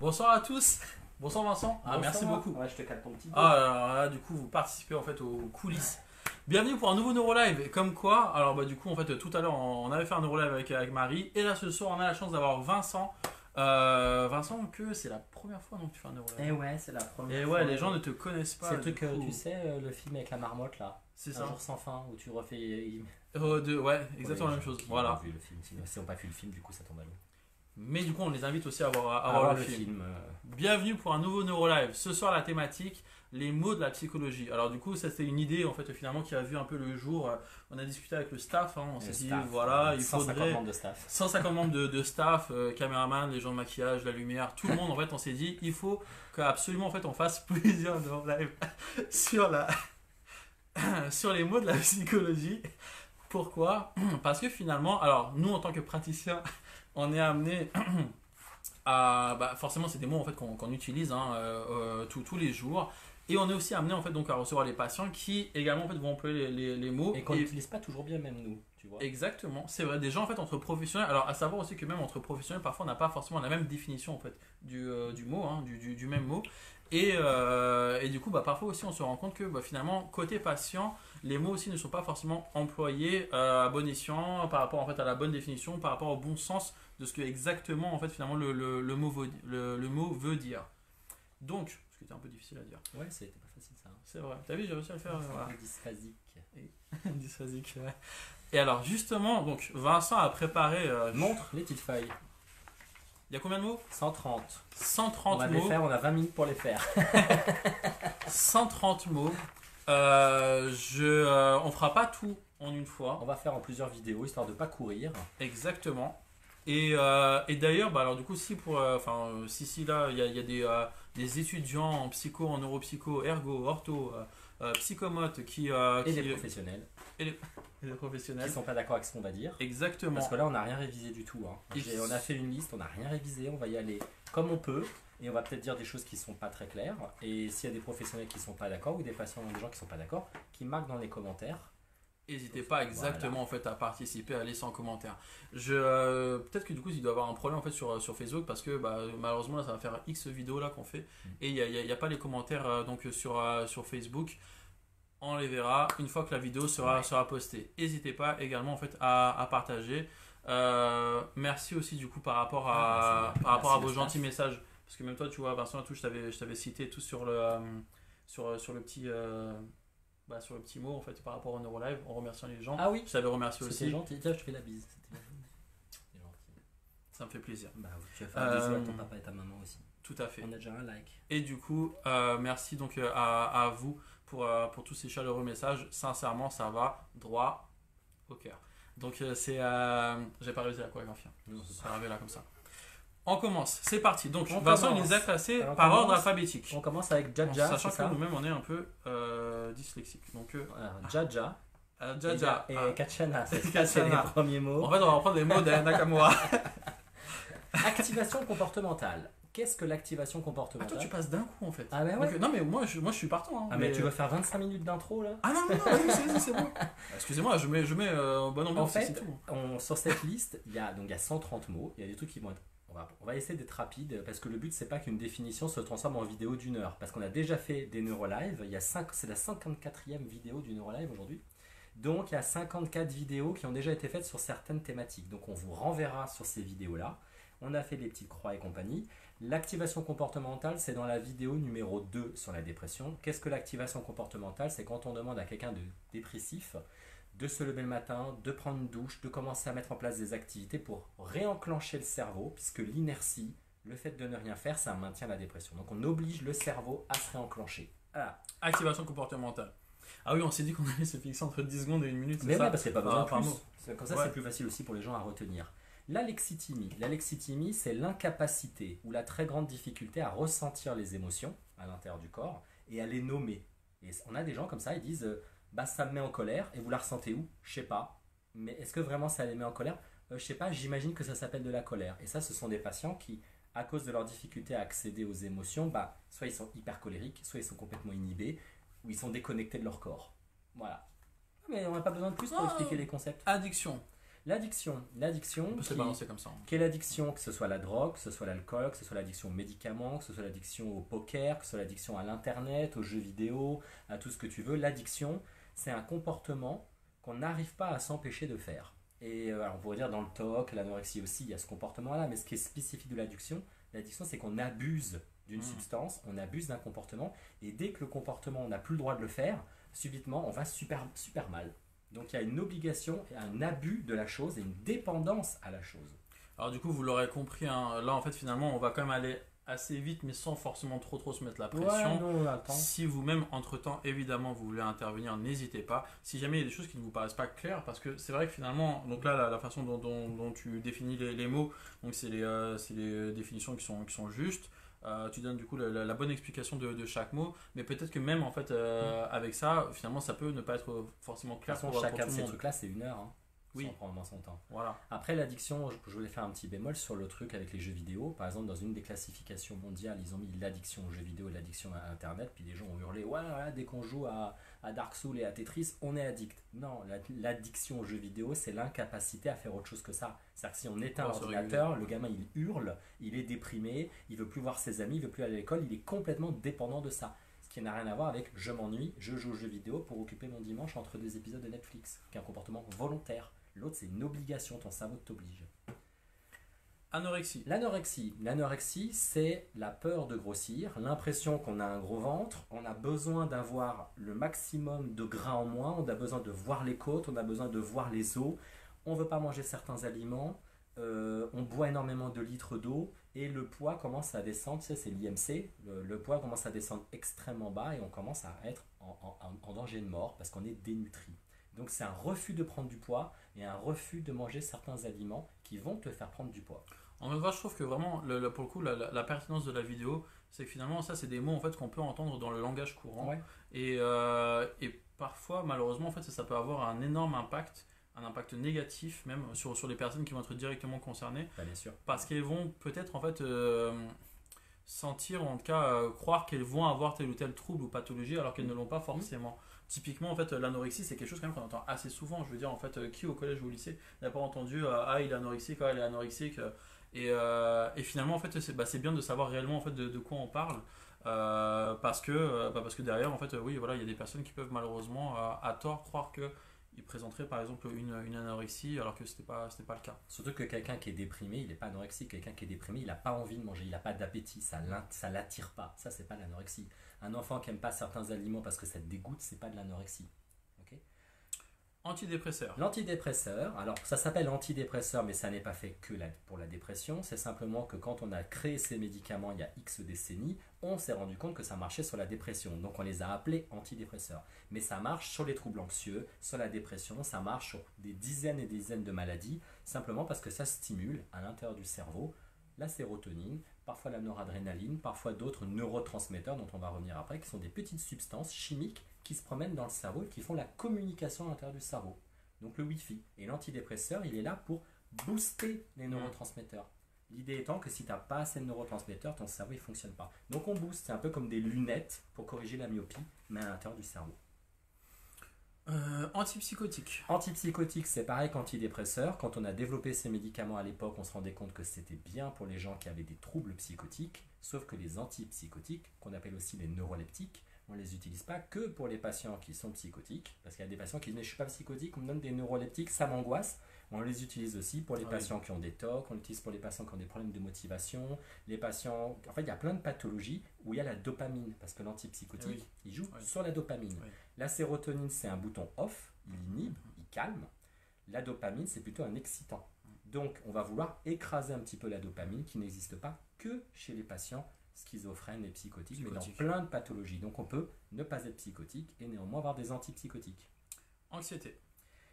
Bonsoir à tous. Bonsoir Vincent. Bonsoir. Merci beaucoup. Ouais, je te cale ton petit. Alors là, du coup, vous participez en fait aux coulisses. Bienvenue pour un nouveau Neurolive. Et comme quoi, alors du coup, en fait, tout à l'heure, on avait fait un Neurolive avec Marie. Et là, ce soir, on a la chance d'avoir Vincent. Vincent, que c'est la première fois donc tu fais un Neurolive. Et ouais, c'est la première Et fois. ouais, les gens ne te connaissent pas. C'est le truc, du coup. tu sais, le film avec la marmotte là. C'est Un ça. jour sans fin, où tu refais. Ouais, exactement la même chose. Voilà. Vu le film. Si on n'a pas vu le film, du coup, ça tombe à l'eau. Mais du coup, on les invite aussi à voir Alors, le film. Bienvenue pour un nouveau Neurolive. Ce soir, la thématique, les mots de la psychologie. Alors du coup, ça c'était une idée en fait finalement qui a vu un peu le jour. On a discuté avec le staff, hein, on s'est dit voilà, il 150 faudrait membres de staff. 150 membres de staff, caméraman, les gens de maquillage, la lumière, tout le monde en fait, on s'est dit il faut qu'absolument en fait on fasse plusieurs Neurolive sur sur les mots de la psychologie. Pourquoi? Parce que finalement, alors nous en tant que praticiens, on est amené à, forcément c'est des mots en fait qu'on utilise hein, tous les jours, et on est aussi amené en fait donc à recevoir les patients qui également en fait vont employer les mots et qu'on n'utilise pas toujours bien, même nous, tu vois. Exactement, c'est vrai, des gens en fait entre professionnels. Alors à savoir aussi que même entre professionnels parfois on n'a pas forcément la même définition en fait du mot, hein, du même mot, et du coup parfois aussi on se rend compte que finalement côté patient les mots aussi ne sont pas forcément employés à bon escient par rapport en fait à la bonne définition, par rapport au bon sens de ce que exactement en fait finalement le mot veut dire. Donc, ce qui était un peu difficile à dire. Ouais, c'était pas facile ça. C'est vrai. T'as vu, j'ai réussi à le faire. Voilà. Dysphasique. Dysphasique. Ouais. Et alors justement, donc Vincent a préparé. Montre les petites feuilles. Il y a combien de mots? 130. 130 on va mots. Les faire, on a 20 minutes pour les faire. 130 mots. On fera pas tout en une fois. On va faire en plusieurs vidéos histoire de pas courir. Exactement. Et d'ailleurs, alors du coup, si là, il y a des étudiants en psycho, en neuropsycho, ergo, ortho, psychomote qui et des professionnels. Et les professionnels qui sont pas d'accord avec ce qu'on va dire. Exactement. Parce que là, on n'a rien révisé du tout. Hein. On a fait une liste, on n'a rien révisé. On va y aller comme on peut. Et on va peut-être dire des choses qui ne sont pas très claires. Et s'il y a des professionnels qui ne sont pas d'accord ou des patients, des gens qui ne sont pas d'accord, qui marquent dans les commentaires. N'hésitez pas exactement en fait à participer, à laisser en commentaire. Peut-être que du coup il doit y avoir un problème en fait sur Facebook parce que malheureusement là, ça va faire X vidéos là qu'on fait et il n'y a pas les commentaires donc sur Facebook. On les verra une fois que la vidéo sera postée. N'hésitez pas également en fait à partager. Merci aussi du coup par rapport à vos gentils messages, parce que même toi tu vois Vincent, je t'avais cité tout sur le petit sur le petit mot en fait par rapport au Neurolive en remerciant les gens. Ah oui, je t'avais remercié aussi. C'était gentil. Tiens, je te fais la bise. C'était gentil. Ça me fait plaisir. Tu vas faire un bisou à ton papa et ta maman aussi. Tout à fait. On a déjà un like. Et du coup, merci donc à vous pour tous ces chaleureux messages. Sincèrement, ça va droit au cœur. Donc j'ai pas réussi la chorégraphie. Ça arrive là comme ça. On commence, c'est parti. Donc Vincent il les a classés par ordre alphabétique. On commence avec Jaja, sachant que nous-mêmes on est un peu dyslexique. Donc Jaja. Jaja et Kachana, c'est les premiers mots. En fait, on va reprendre les mots de Nakamura. Activation comportementale. Qu'est-ce que l'activation comportementale? Toi tu passes d'un coup en fait. Ah ben ouais. Donc, non mais moi je suis partant. Hein, mais tu veux faire 25 minutes d'intro là? Ah non, c'est bon. Excusez-moi, je mets bonne ambiance. En fait, c'est tout. sur cette liste, il y a 130 mots. Il y a des trucs qui vont être... On va essayer d'être rapide parce que le but c'est pas qu'une définition se transforme en vidéo d'1 heure, parce qu'on a déjà fait des Neurolive. C'est la 54e vidéo du Neurolive aujourd'hui. Donc il y a 54 vidéos qui ont déjà été faites sur certaines thématiques. Donc on vous renverra sur ces vidéos-là. On a fait des petites croix et compagnie. L'activation comportementale, c'est dans la vidéo numéro 2 sur la dépression. Qu'est-ce que l'activation comportementale? C'est quand on demande à quelqu'un de dépressif de se lever le matin, de prendre une douche, de commencer à mettre en place des activités pour réenclencher le cerveau, puisque l'inertie, le fait de ne rien faire, ça maintient la dépression. Donc on oblige le cerveau à se réenclencher. Voilà. Activation comportementale. Ah oui, on s'est dit qu'on allait se fixer entre 10 secondes et 1 minute. Mais ouais, parce qu'il n'y a pas besoin de plus. Comme ça, c'est plus facile aussi pour les gens à retenir. L'alexithymie. L'alexithymie, c'est l'incapacité ou la très grande difficulté à ressentir les émotions à l'intérieur du corps et à les nommer. Et on a des gens comme ça, ils disent ça me met en colère, et vous la ressentez où? Je sais pas. Mais est-ce que vraiment ça les met en colère? Je sais pas, j'imagine que ça s'appelle de la colère. Et ça, ce sont des patients qui, à cause de leur difficulté à accéder aux émotions, soit ils sont hyper colériques, soit ils sont complètement inhibés, ou ils sont déconnectés de leur corps. Voilà. Mais on n'a pas besoin de plus pour expliquer les concepts. Addiction. L'addiction On peut se qui, balancer comme ça. quelle addiction, que ce soit la drogue, que ce soit l'alcool, que ce soit l'addiction aux médicaments, que ce soit l'addiction au poker, que ce soit l'addiction à l'internet, aux jeux vidéo, à tout ce que tu veux. L'addiction, c'est un comportement qu'on n'arrive pas à s'empêcher de faire. Et alors on pourrait dire dans le TOC, l'anorexie aussi, il y a ce comportement-là, mais ce qui est spécifique de l'addiction, c'est qu'on abuse d'une substance, on abuse d'un comportement, et dès que le comportement, on n'a plus le droit de le faire, subitement, on va super, super mal. Donc il y a une obligation, un abus de la chose et une dépendance à la chose. Alors du coup, vous l'aurez compris, hein, là en fait finalement on va quand même aller assez vite mais sans forcément trop se mettre la pression. Ouais, non, attends. Si vous-même entre-temps évidemment vous voulez intervenir, n'hésitez pas. Si jamais il y a des choses qui ne vous paraissent pas claires, parce que c'est vrai que finalement, donc là la façon dont tu définis les mots, donc c'est les définitions qui sont justes. Tu donnes du coup la bonne explication de chaque mot, mais peut-être que même en fait avec ça, finalement ça peut ne pas être forcément De toute clair façon, pour chacun tout de le ces monde. trucs-là, c'est 1 heure. Hein, Oui. sans prendre dans son temps. Voilà. Après l'addiction, je voulais faire un petit bémol sur le truc avec les jeux vidéo. Par exemple, dans une des classifications mondiales, ils ont mis l'addiction aux jeux vidéo et l'addiction à Internet. Puis les gens ont hurlé, ouais, voilà, dès qu'on joue à Dark Souls et à Tetris, on est addict. Non, l'addiction aux jeux vidéo, c'est l'incapacité à faire autre chose que ça. C'est-à-dire que si on éteint l'ordinateur, le gamin il hurle, il est déprimé, il veut plus voir ses amis, il veut plus aller à l'école, il est complètement dépendant de ça. Ce qui n'a rien à voir avec je m'ennuie, je joue aux jeux vidéo pour occuper mon dimanche entre 2 épisodes de Netflix, qui est un comportement volontaire. L'autre, c'est une obligation, ton cerveau t'oblige. Anorexie. L'anorexie, c'est la peur de grossir, l'impression qu'on a un gros ventre, on a besoin d'avoir le maximum de gras en moins, on a besoin de voir les côtes, on a besoin de voir les os, on ne veut pas manger certains aliments, on boit énormément de litres d'eau et le poids commence à descendre, c'est l'IMC, le poids commence à descendre extrêmement bas et on commence à être en danger de mort parce qu'on est dénutri. Donc c'est un refus de prendre du poids et un refus de manger certains aliments qui vont te faire prendre du poids. En même temps, je trouve que vraiment, pour le coup, la pertinence de la vidéo, c'est que finalement, ça, c'est des mots en fait, qu'on peut entendre dans le langage courant. Ouais. Et parfois, malheureusement, en fait, ça peut avoir un énorme impact, un impact négatif même sur les personnes qui vont être directement concernées. Bah, bien sûr. Parce qu'elles vont peut-être en fait sentir, en tout cas croire qu'elles vont avoir tel ou tel trouble ou pathologie alors qu'elles ne l'ont pas forcément. Typiquement, en fait, l'anorexie, c'est quelque chose quand même qu'on entend assez souvent. Je veux dire, en fait, qui au collège ou au lycée n'a pas entendu ah, il est anorexique, ah, elle est anorexique. Et finalement, en fait, c'est bien de savoir réellement en fait, de quoi on parle. Parce que derrière, en fait, oui, voilà, il y a des personnes qui peuvent malheureusement, à tort, croire qu'ils présenteraient par exemple une anorexie alors que c'était pas le cas. Surtout que quelqu'un qui est déprimé, il n'est pas anorexique. Quelqu'un qui est déprimé, il n'a pas envie de manger, il n'a pas d'appétit, ça l'attire pas. Ça, c'est pas l'anorexie. Un enfant qui n'aime pas certains aliments parce que ça te dégoûte, c'est pas de l'anorexie. Okay. Antidépresseur. L'antidépresseur, alors ça s'appelle antidépresseur, mais ça n'est pas fait que pour la dépression. C'est simplement que quand on a créé ces médicaments il y a X décennies, on s'est rendu compte que ça marchait sur la dépression. Donc on les a appelés antidépresseurs. Mais ça marche sur les troubles anxieux, sur la dépression, ça marche sur des dizaines et des dizaines de maladies, simplement parce que ça stimule à l'intérieur du cerveau la sérotonine, parfois la noradrénaline, parfois d'autres neurotransmetteurs dont on va revenir après, qui sont des petites substances chimiques qui se promènent dans le cerveau et qui font la communication à l'intérieur du cerveau. Donc le Wi-Fi. Et l'antidépresseur, il est là pour booster les neurotransmetteurs. L'idée étant que si tu n'as pas assez de neurotransmetteurs, ton cerveau ne fonctionne pas. Donc on booste, c'est un peu comme des lunettes pour corriger la myopie, mais à l'intérieur du cerveau. Antipsychotique. Antipsychotique, c'est pareil qu'antidépresseur. Quand on a développé ces médicaments à l'époque, on se rendait compte que c'était bien pour les gens qui avaient des troubles psychotiques, sauf que les antipsychotiques, qu'on appelle aussi les neuroleptiques, on ne les utilise pas que pour les patients qui sont psychotiques, parce qu'il y a des patients qui disent « je ne suis pas psychotique, on me donne des neuroleptiques, ça m'angoisse ». On les utilise aussi pour les patients qui ont des TOC, on l'utilise pour les patients qui ont des problèmes de motivation, les patients... En fait, il y a plein de pathologies où il y a la dopamine, parce que l'antipsychotique, il joue sur la dopamine. Oui. La sérotonine, c'est un bouton off, il inhibe, il calme. La dopamine, c'est plutôt un excitant. Donc, on va vouloir écraser un petit peu la dopamine qui n'existe pas que chez les patients schizophrènes et psychotiques, mais dans plein de pathologies. Donc, on peut ne pas être psychotique et néanmoins avoir des antipsychotiques. Anxiété.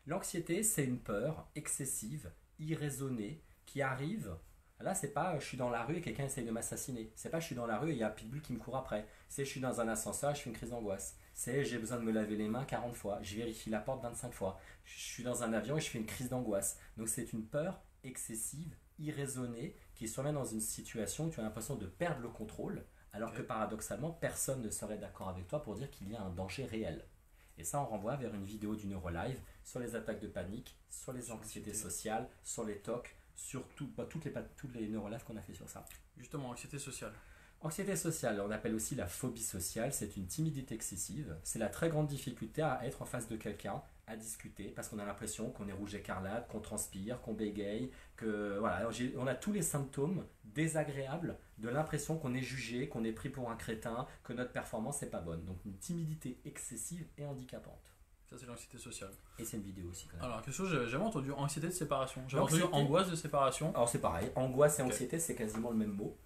L'anxiété, c'est une peur excessive, irraisonnée, qui arrive. Là, c'est pas je suis dans la rue et quelqu'un essaye de m'assassiner. C'est pas je suis dans la rue et il y a un pitbull qui me court après. C'est je suis dans un ascenseur et je fais une crise d'angoisse. C'est j'ai besoin de me laver les mains 40 fois. Je vérifie la porte 25 fois. Je suis dans un avion et je fais une crise d'angoisse. Donc c'est une peur excessive, irraisonnée, qui survient dans une situation où tu as l'impression de perdre le contrôle, alors que paradoxalement, personne ne serait d'accord avec toi pour dire qu'il y a un danger réel. Et ça, on renvoie vers une vidéo du Neurolive sur les attaques de panique, sur les anxiétés sociales, sur les TOC, sur toutes les Neurolives qu'on a fait sur ça. Justement, anxiété sociale. Anxiété sociale, on appelle aussi la phobie sociale, c'est une timidité excessive. C'est la très grande difficulté à être en face de quelqu'un, à discuter, parce qu'on a l'impression qu'on est rouge écarlate, qu'on transpire, qu'on bégaye, que voilà, on a tous les symptômes désagréables de l'impression qu'on est jugé, qu'on est pris pour un crétin, que notre performance n'est pas bonne. Donc une timidité excessive et handicapante. Ça, c'est l'anxiété sociale. Et c'est une vidéo aussi quand même. Alors, quelque chose, j'ai jamais entendu anxiété de séparation. J'ai entendu angoisse de séparation. Alors c'est pareil, angoisse et anxiété, c'est quasiment le même mot.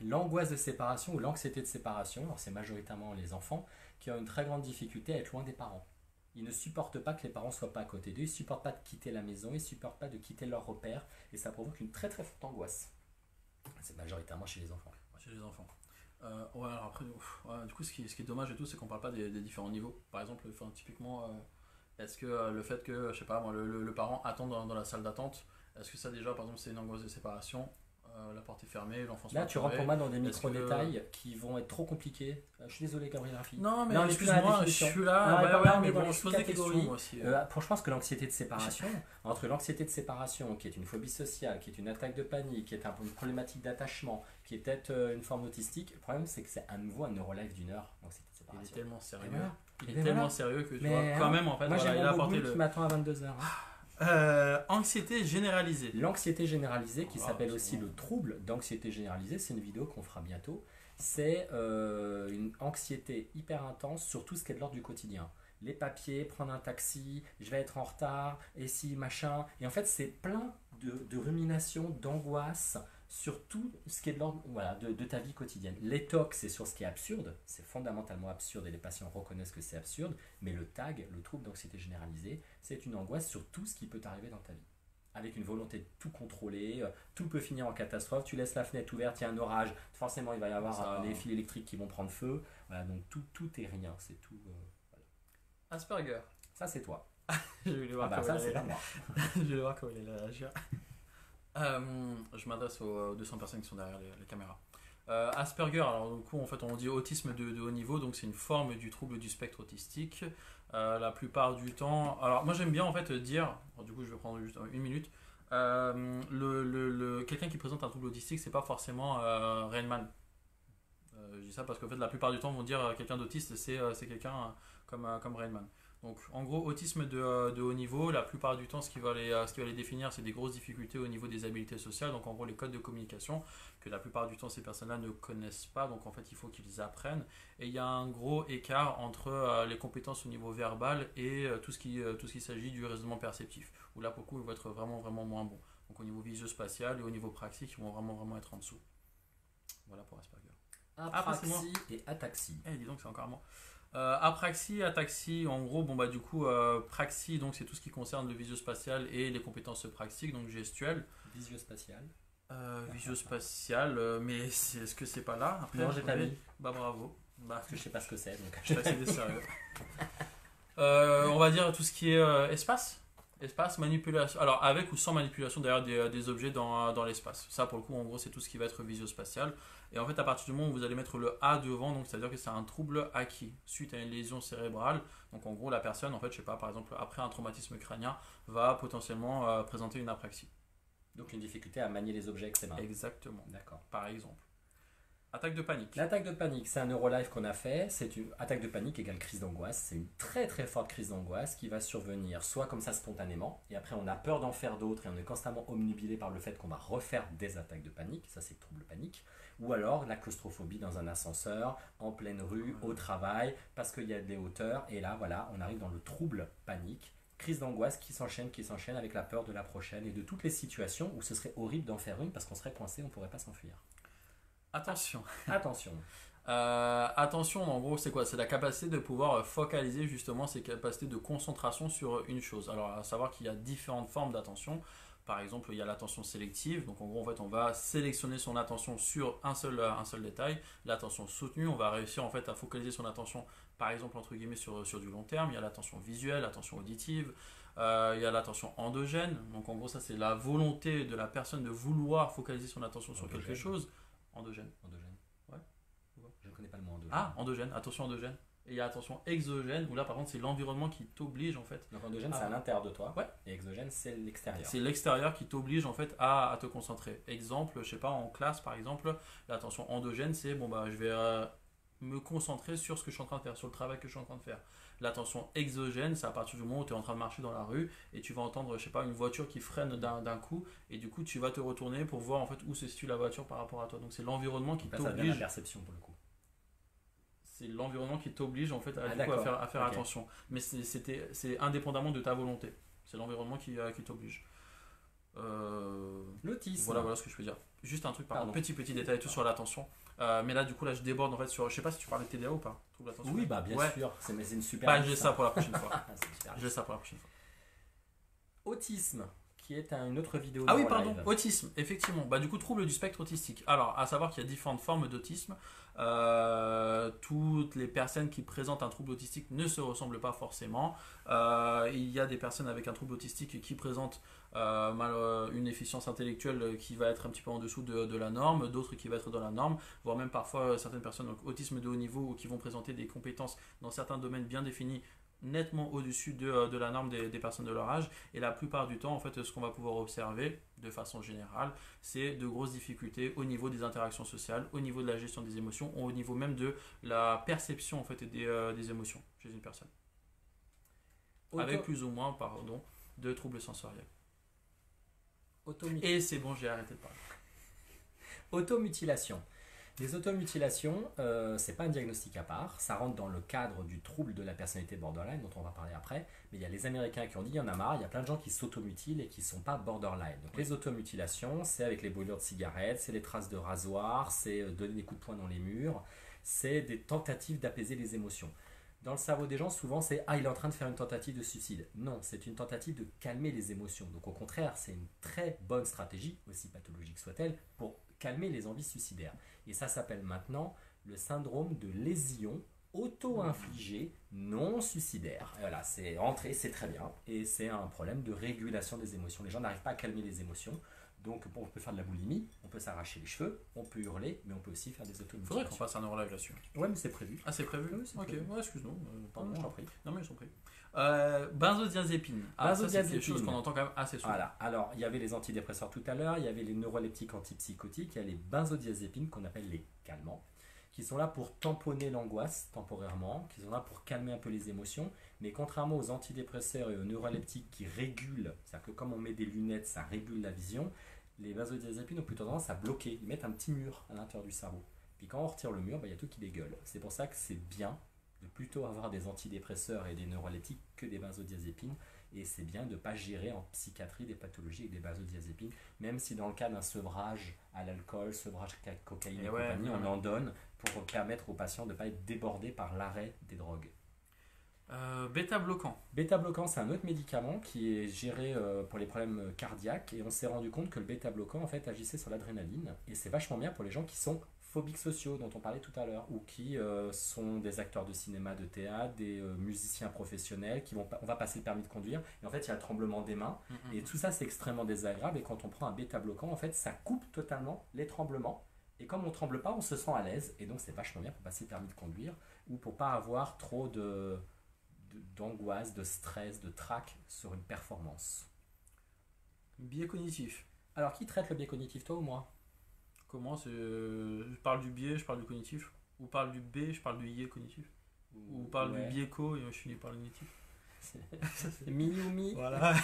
L'angoisse de séparation ou l'anxiété de séparation, alors c'est majoritairement les enfants qui ont une très grande difficulté à être loin des parents. Ils ne supportent pas que les parents soient pas à côté d'eux, ils ne supportent pas de quitter la maison, ils ne supportent pas de quitter leur repère et ça provoque une très très forte angoisse. C'est majoritairement chez les enfants. Chez les enfants. Ouais, alors après, du coup, ce qui est dommage et tout, c'est qu'on parle pas des différents niveaux. Par exemple, typiquement, est-ce que le fait que, je sais pas, moi, le parent attend dans la salle d'attente, est-ce que ça déjà, par exemple, c'est une angoisse de séparation? La porte est fermée, l'enfant se Là, tu rentres pour moi dans des micro-détails qui vont être trop compliqués. Je suis désolé, Gabriel Raffi. Non, mais excuse-moi, je suis là. Mais bon, je pose des questions moi aussi. Je pense que l'anxiété de séparation, entre l'anxiété de séparation, qui est une phobie sociale, qui est une attaque de panique, qui est une problématique d'attachement, qui est peut-être une forme autistique, le problème, c'est que c'est à nouveau un neurolive d'une heure. L'anxiété de séparation. Il est tellement sérieux. Il est tellement sérieux que tu vois, quand même, en fait, moi, j'ai mon boule qui m'attend à 22h. Anxiété généralisée. L'anxiété généralisée, qui s'appelle aussi le trouble d'anxiété généralisée, c'est une vidéo qu'on fera bientôt. C'est une anxiété hyper intense sur tout ce qui est de l'ordre du quotidien. Les papiers, prendre un taxi, je vais être en retard, et si, machin. Et en fait, c'est plein de ruminations, d'angoisse sur tout ce qui est de l'ordre de ta vie quotidienne. Les TOC, c'est sur ce qui est absurde, c'est fondamentalement absurde et les patients reconnaissent que c'est absurde, mais le TAG, le trouble d'anxiété généralisée, c'est une angoisse sur tout ce qui peut t'arriver dans ta vie. Avec une volonté de tout contrôler, tout peut finir en catastrophe, tu laisses la fenêtre ouverte, il y a un orage, forcément il va y avoir des fils électriques qui vont prendre feu, voilà, donc tout est rien, c'est tout. Voilà. Asperger. Ça c'est toi. Je vais le voir ça c'est pas moi. Je vais voir comment il est réagir. Je m'adresse aux 200 personnes qui sont derrière les caméras. Asperger, alors du coup en fait on dit autisme de haut niveau, donc c'est une forme du trouble du spectre autistique. La plupart du temps, alors moi j'aime bien en fait dire, du coup je vais prendre juste une minute, quelqu'un qui présente un trouble autistique c'est pas forcément Rain Man. Je dis ça parce qu'en fait la plupart du temps on vont dire quelqu'un d'autiste c'est quelqu'un comme Rain Man. Donc en gros, autisme de haut niveau, la plupart du temps, ce qui va les définir, c'est des grosses difficultés au niveau des habiletés sociales. Donc en gros, les codes de communication, que la plupart du temps, ces personnes-là ne connaissent pas. Donc en fait, il faut qu'ils apprennent. Et il y a un gros écart entre les compétences au niveau verbal et tout ce qui s'agit du raisonnement perceptif. Où là, pour le coup, ils vont être vraiment, vraiment moins bons. Donc au niveau visio-spatial et au niveau pratique, ils vont vraiment, vraiment être en dessous. Voilà pour Asperger. Apraxie et ataxie. Dis donc, c'est encore moi. Apraxie, ataxie, en gros, du coup, praxie, donc c'est tout ce qui concerne le visio-spatial et les compétences praxiques, donc gestuelles. Visio-spatial. Visio-spatial, mais est-ce que c'est pas là? Après, non, j'ai pas mis. Bravo. Parce que je sais pas ce que c'est, donc. Je suis assez sérieux. On va dire tout ce qui est espace. Espace, manipulation. Alors, avec ou sans manipulation d'ailleurs des objets dans l'espace. Ça, pour le coup, en gros, c'est tout ce qui va être visio-spatial. Et en fait, à partir du moment où vous allez mettre le A devant, donc c'est-à-dire que c'est un trouble acquis suite à une lésion cérébrale. Donc, en gros, la personne, en fait, je sais pas, par exemple, après un traumatisme crânien, va potentiellement présenter une apraxie. Donc, une difficulté à manier les objets avec ses mains. Exactement. D'accord. Par exemple. Attaque de panique. L'attaque de panique, c'est un neurolive qu'on a fait. C'est une attaque de panique égale crise d'angoisse. C'est une très très forte crise d'angoisse qui va survenir soit comme ça spontanément, et après on a peur d'en faire d'autres et on est constamment omnubilé par le fait qu'on va refaire des attaques de panique. Ça, c'est le trouble panique. Ou alors la claustrophobie dans un ascenseur, en pleine rue, au travail, parce qu'il y a des hauteurs. Et là, voilà, on arrive dans le trouble panique. Crise d'angoisse qui s'enchaîne avec la peur de la prochaine et de toutes les situations où ce serait horrible d'en faire une parce qu'on serait coincé, on ne pourrait pas s'enfuir. Attention. Attention, en gros, c'est quoi? C'est la capacité de pouvoir focaliser justement ses capacités de concentration sur une chose. Alors, à savoir qu'il y a différentes formes d'attention. Par exemple, il y a l'attention sélective. Donc, en gros, en fait, on va sélectionner son attention sur un seul détail. L'attention soutenue, on va réussir en fait à focaliser son attention, par exemple, entre guillemets, sur du long terme. Il y a l'attention visuelle, l'attention auditive. Il y a l'attention endogène. Donc, en gros, ça, c'est la volonté de la personne de vouloir focaliser son attention sur quelque chose. Endogène. Ouais. Ouais. Je ne connais pas le mot endogène. Ah, endogène. Attention endogène. Et il y a attention exogène, où là par contre c'est l'environnement qui t'oblige en fait. Donc endogène, c'est à l'intérieur de toi. Ouais. Et exogène, c'est l'extérieur. C'est l'extérieur qui t'oblige en fait à te concentrer. Exemple, je sais pas, en classe par exemple, l'attention endogène c'est bon bah je vais me concentrer sur ce que je suis en train de faire, sur le travail que je suis en train de faire. L'attention exogène, c'est à partir du moment où tu es en train de marcher dans la rue et tu vas entendre, je sais pas, une voiture qui freine d'un coup et du coup tu vas te retourner pour voir en fait où se situe la voiture par rapport à toi. Donc c'est l'environnement qui Là, ça devient la t'oblige. perception pour le coup. C'est l'environnement qui t'oblige en fait Ah, du coup, à faire ok. attention. Mais c'est indépendamment de ta volonté. C'est l'environnement qui t'oblige. L'autisme. Voilà ce que je peux dire. Juste un truc, Pardon. petit détail tout sur l'attention. Mais là, du coup, là, je déborde en fait sur. Je sais pas si tu parlais de TDA ou pas. Trouble d'attention. Oui, bah bien Ouais. sûr. Mais c'est une super. Bah, liste, j'ai ça pour la prochaine fois. Ah, c'est une super J'ai liste. ça pour la prochaine fois. Autisme, qui est une autre vidéo. Ah oui, en pardon, live. autisme, effectivement. Bah, du coup, trouble du spectre autistique. Alors, à savoir qu'il y a différentes formes d'autisme. Toutes les personnes qui présentent un trouble autistique ne se ressemblent pas forcément. Il y a des personnes avec un trouble autistique qui présentent une efficience intellectuelle qui va être un petit peu en dessous de la norme, d'autres qui va être dans la norme, voire même parfois certaines personnes donc autisme de haut niveau qui vont présenter des compétences dans certains domaines bien définis nettement au-dessus de la norme des personnes de leur âge. Et la plupart du temps, en fait, ce qu'on va pouvoir observer de façon générale, c'est de grosses difficultés au niveau des interactions sociales, au niveau de la gestion des émotions, au niveau même de la perception en fait, des émotions chez une personne. Avec plus ou moins de troubles sensoriels. Et c'est bon, j'ai arrêté de parler. Automutilation. Les automutilations, c'est pas un diagnostic à part, ça rentre dans le cadre du trouble de la personnalité borderline dont on va parler après, mais il y a les Américains qui ont dit il y en a marre, il y a plein de gens qui s'automutilent et qui ne sont pas borderline. Donc les automutilations, c'est avec les brûlures de cigarettes, c'est les traces de rasoir, c'est donner des coups de poing dans les murs, c'est des tentatives d'apaiser les émotions. Dans le cerveau des gens, souvent c'est « Ah, il est en train de faire une tentative de suicide ». Non, c'est une tentative de calmer les émotions. Donc au contraire, c'est une très bonne stratégie, aussi pathologique soit-elle, pour calmer les envies suicidaires. Et ça s'appelle maintenant le syndrome de lésion auto-infligée non suicidaire. Voilà, c'est rentré, c'est très bien. Et c'est un problème de régulation des émotions. Les gens n'arrivent pas à calmer les émotions. Donc on peut faire de la boulimie, on peut s'arracher les cheveux, on peut hurler, mais on peut aussi faire des automutilations. Faudrait qu'on fasse un neuro live là-dessus. Ouais, mais c'est prévu. Ah, c'est prévu. Oui, c'est ok, prévu. ouais, excuse-nous. Pardon, je t'en prie. Non, mais je t'en prie. Benzodiazépine. Ah, ça, c'est quelque chose qu'on entend quand même assez souvent. Voilà. Alors, il y avait les antidépresseurs tout à l'heure, il y avait les neuroleptiques antipsychotiques, il y a les benzodiazépines qu'on appelle les calmants, qui sont là pour tamponner l'angoisse temporairement, qui sont là pour calmer un peu les émotions, mais contrairement aux antidépresseurs et aux neuroleptiques qui régulent, c'est-à-dire que comme on met des lunettes, ça régule la vision, les benzodiazépines ont plutôt tendance à bloquer, ils mettent un petit mur à l'intérieur du cerveau. Puis quand on retire le mur, il y a tout qui dégueule. C'est pour ça que c'est bien de plutôt avoir des antidépresseurs et des neuroleptiques que des benzodiazépines. Et c'est bien de ne pas gérer en psychiatrie des pathologies avec des benzodiazépines, même si dans le cas d'un sevrage à l'alcool, sevrage à cocaïne et compagnie, on en donne pour permettre aux patients de ne pas être débordés par l'arrêt des drogues. Bêta-bloquant. Bêta-bloquant, c'est un autre médicament qui est géré pour les problèmes cardiaques et on s'est rendu compte que le bêta-bloquant en fait agissait sur l'adrénaline et c'est vachement bien pour les gens qui sont phobiques sociaux dont on parlait tout à l'heure ou qui sont des acteurs de cinéma, de théâtre, des musiciens professionnels qui on va passer le permis de conduire et en fait il y a le tremblement des mains et tout ça c'est extrêmement désagréable et quand on prend un bêta-bloquant en fait ça coupe totalement les tremblements et comme on ne tremble pas on se sent à l'aise et donc c'est vachement bien pour passer le permis de conduire ou pour pas avoir trop d'angoisse, de stress, de trac sur une performance. Biais cognitif. Alors, qui traite le biais cognitif, toi ou moi? Comment c'est... Je parle du biais, je parle du cognitif. Ou parle du B, je parle du IE cognitif. Ou parle du biais co et je finis par le cognitif. C'est mi ou mi. Voilà.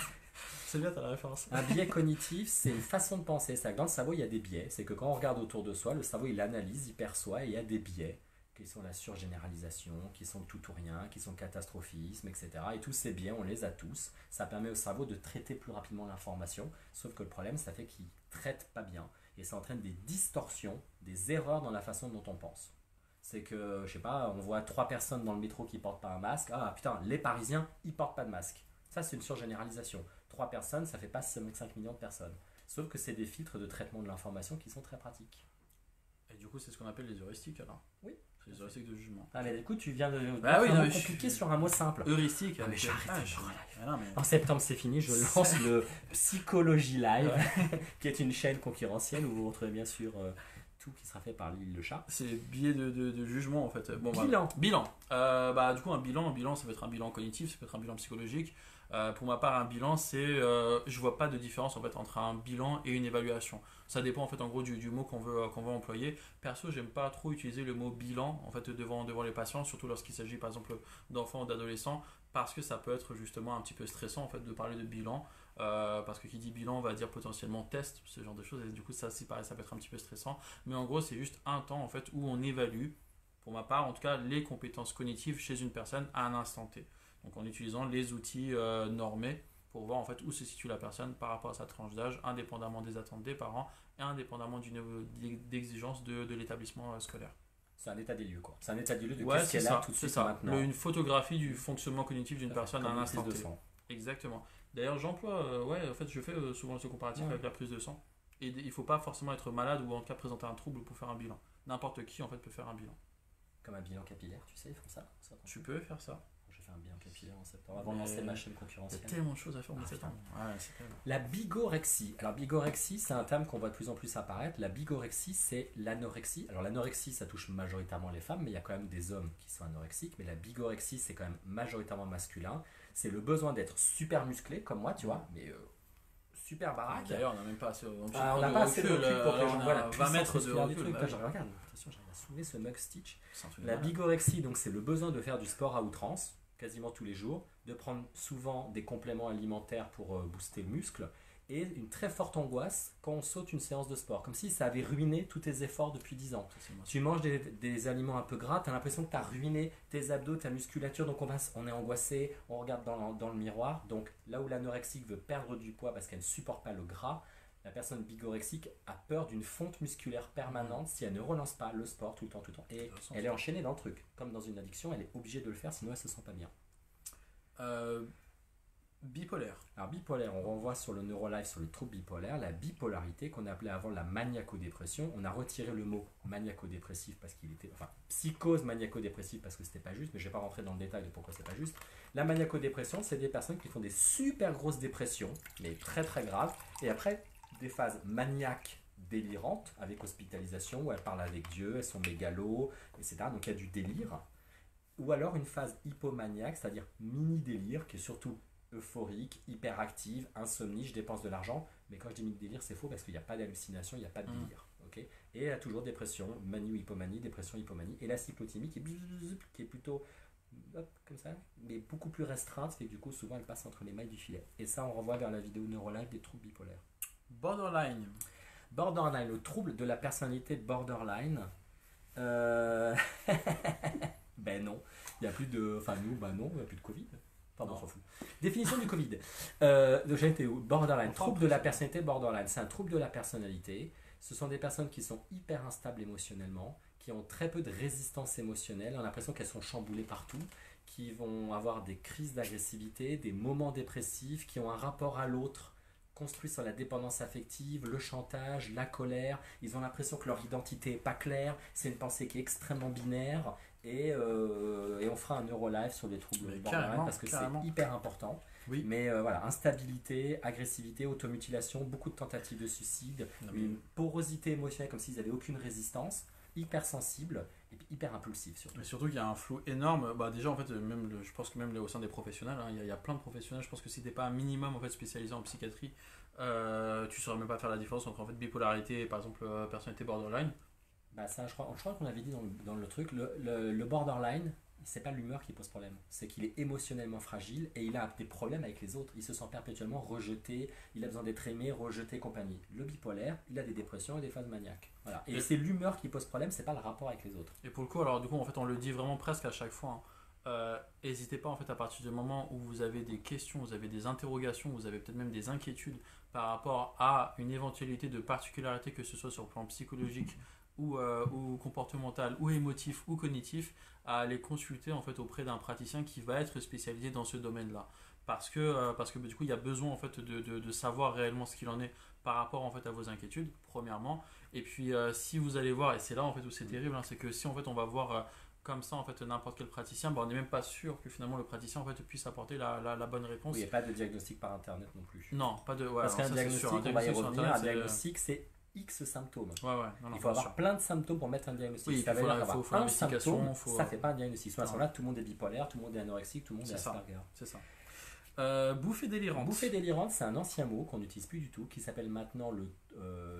C'est bien, t'as la référence. Un biais cognitif, c'est une façon de penser. C'est que dans le cerveau, il y a des biais. C'est que quand on regarde autour de soi, le cerveau, il analyse, il perçoit et il y a des biais. Qui sont la surgénéralisation, qui sont le tout ou rien, qui sont le catastrophisme, etc. Et tous ces biais, on les a tous. Ça permet au cerveau de traiter plus rapidement l'information. Sauf que le problème, ça fait qu'il ne traite pas bien. Et ça entraîne des distorsions, des erreurs dans la façon dont on pense. C'est que, je sais pas, on voit 3 personnes dans le métro qui ne portent pas un masque. Ah putain, les Parisiens, ils ne portent pas de masque. Ça, c'est une surgénéralisation. 3 personnes, ça fait pas 5 millions de personnes. Sauf que c'est des filtres de traitement de l'information qui sont très pratiques. Et du coup, c'est ce qu'on appelle les heuristiques alors. Oui. C'est les heuristiques de jugement. Ah mais du coup, tu viens de compliqué sur un mot simple. Heuristique. Ah, mais j'arrête. Mais... En septembre, c'est fini. Je lance le Psychologie Live, qui est une chaîne concurrentielle où vous retrouvez bien sûr tout qui sera fait par Lille le chat. C'est biais de jugement en fait. Bon, Bilan. Bilan. Du coup, un bilan, ça peut être un bilan cognitif, ça peut être un bilan psychologique. Pour ma part, un bilan, je vois pas de différence en fait entre un bilan et une évaluation. Ça dépend en fait en gros du mot qu'on veut employer. Perso, j'aime pas trop utiliser le mot bilan en fait devant les patients, surtout lorsqu'il s'agit par exemple d'enfants ou d'adolescents, parce que ça peut être justement un petit peu stressant en fait de parler de bilan. Parce que qui dit bilan va dire potentiellement test, ce genre de choses, et du coup ça pareil, ça peut être un petit peu stressant. Mais en gros, c'est juste un temps en fait où on évalue, pour ma part en tout cas, les compétences cognitives chez une personne à un instant T. Donc en utilisant les outils normés pour voir en fait où se situe la personne par rapport à sa tranche d'âge, indépendamment des attentes des parents et indépendamment du niveau d'exigence de l'établissement scolaire. C'est un état des lieux quoi. C'est un état des lieux de Ouais, qu'est-ce qu'elle a tout de suite maintenant. Une photographie du fonctionnement cognitif d'une personne à un instant de T. sang. Exactement. D'ailleurs, j'emploie, en fait, je fais souvent ce comparatif avec la prise de sang. Et il ne faut pas forcément être malade ou en tout cas présenter un trouble pour faire un bilan. N'importe qui en fait peut faire un bilan. Comme un bilan capillaire, tu sais, ils font ça. Tu peux faire ça. J'ai fait un bilan capillaire en septembre avant de lancer ma chaîne concurrentielle. Il y a tellement de choses à faire en septembre. La bigorexie. Alors, bigorexie, c'est un terme qu'on voit de plus en plus apparaître. La bigorexie, c'est l'anorexie. Alors, l'anorexie, ça touche majoritairement les femmes, mais il y a quand même des hommes qui sont anorexiques. Mais la bigorexie, c'est quand même majoritairement masculin. C'est le besoin d'être super musclé, comme moi, tu vois, mais super baraque. D'ailleurs, on n'a même pas assez, on n'a pas assez de recul pour que les gens voient la 20 mètres de recul. Regarde, attention, j'arrive à soulever ce mug stitch. La bigorexie, donc, c'est le besoin de faire du sport à outrance, quasiment tous les jours, de prendre souvent des compléments alimentaires pour booster le muscle, et une très forte angoisse quand on saute une séance de sport, comme si ça avait ruiné tous tes efforts depuis 10 ans. Tu manges des aliments un peu gras, tu as l'impression que tu as ruiné tes abdos, ta musculature, donc on est angoissé, on regarde dans le miroir. Donc là où l'anorexique veut perdre du poids parce qu'elle ne supporte pas le gras, la personne bigorexique a peur d'une fonte musculaire permanente si elle ne relance pas le sport tout le temps. Et elle est enchaînée dans le truc. Comme dans une addiction, elle est obligée de le faire, sinon elle ne se sent pas bien. Bipolaire. Alors bipolaire, on renvoie sur le Neurolife, sur le trouble bipolaire, la bipolarité qu'on appelait avant la maniaco-dépression. On a retiré le mot maniaco-dépressif parce qu'il était, enfin psychose maniaco-dépressive parce que c'était pas juste, mais je vais pas rentrer dans le détail de pourquoi c'est pas juste. La maniaco-dépression, c'est des personnes qui font des super grosses dépressions, mais très très graves, et après des phases maniaques délirantes avec hospitalisation où elles parlent avec Dieu, elles sont mégalos, etc. Donc il y a du délire. Ou alors une phase hypomaniaque, c'est-à-dire mini-délire, qui est surtout euphorique, hyperactive, insomnie, je dépense de l'argent. Mais quand je dis mini-délire, c'est faux parce qu'il n'y a pas d'hallucination, il n'y a pas de délire. Okay, et elle a toujours dépression, manie ou hypomanie, dépression, hypomanie. Et la cyclothymie qui est plutôt comme ça, mais beaucoup plus restreinte, fait que du coup, souvent, elle passe entre les mailles du filet. Et ça, on renvoie vers la vidéo Neurolife des troubles bipolaires. Borderline. Borderline, le trouble de la personnalité borderline. Ben non, il n'y a plus de... Enfin nous, ben non, il n'y a plus de Covid. Pardon, on s'en fout. Définition du Covid. Donc j'ai été où ? Borderline, trouble de la personnalité borderline. C'est un trouble de la personnalité. Ce sont des personnes qui sont hyper instables émotionnellement, qui ont très peu de résistance émotionnelle, on a l'impression qu'elles sont chamboulées partout, qui vont avoir des crises d'agressivité, des moments dépressifs, qui ont un rapport à l'autre construit sur la dépendance affective, le chantage, la colère. Ils ont l'impression que leur identité n'est pas claire, c'est une pensée qui est extrêmement binaire. Et on fera un Neurolife sur les troubles borderline parce que c'est hyper important. Oui. Mais voilà, instabilité, agressivité, automutilation, beaucoup de tentatives de suicide, une porosité émotionnelle comme s'ils n'avaient aucune résistance, hypersensible et puis hyper impulsif surtout. Mais surtout qu'il y a un flou énorme. Bah déjà en fait, je pense que même au sein des professionnels, hein, il y a plein de professionnels. Je pense que si t'es pas un minimum en fait spécialisé en psychiatrie, tu saurais même pas faire la différence entre en fait bipolarité et par exemple personnalité borderline. Bah ça, je crois qu'on avait dit dans le truc, le borderline, c'est pas l'humeur qui pose problème, c'est qu'il est émotionnellement fragile et il a des problèmes avec les autres, il se sent perpétuellement rejeté, il a besoin d'être aimé, rejeté, compagnie. Le bipolaire, il a des dépressions et des phases maniaques. Voilà. Et c'est l'humeur qui pose problème, c'est pas le rapport avec les autres. Et pour le coup, alors du coup, en fait, on le dit vraiment presque à chaque fois. N'hésitez pas en fait à partir du moment où vous avez des questions, vous avez des interrogations, vous avez peut-être même des inquiétudes par rapport à une éventualité de particularité, que ce soit sur le plan psychologique ou comportemental ou émotif ou cognitif, à aller consulter en fait auprès d'un praticien qui va être spécialisé dans ce domaine-là. Parce que du coup, il y a besoin en fait de savoir réellement ce qu'il en est par rapport en fait à vos inquiétudes, premièrement. Et puis si vous allez voir, et c'est là en fait où c'est terrible, hein, c'est que si en fait on va voir comme ça en fait n'importe quel praticien, on n'est même pas sûr que finalement le praticien en fait puisse apporter la bonne réponse. Oui, il n'y a pas de diagnostic par internet non plus. Non, pas de. Ouais, parce qu'un diagnostic, on va y revenir, un diagnostic c'est X symptômes. Ouais, ouais. Non, non, Il faut avoir plein de symptômes pour mettre un diagnostic. Oui, ça il veut faut dire avoir un symptôme, ça fait pas un diagnostic. Soit à ce moment-là, tout le monde est bipolaire, tout le monde est anorexique, tout le monde est Asperger. C'est ça. Bouffée délirante. Bouffée délirante, c'est un ancien mot qu'on n'utilise plus du tout, qui s'appelle maintenant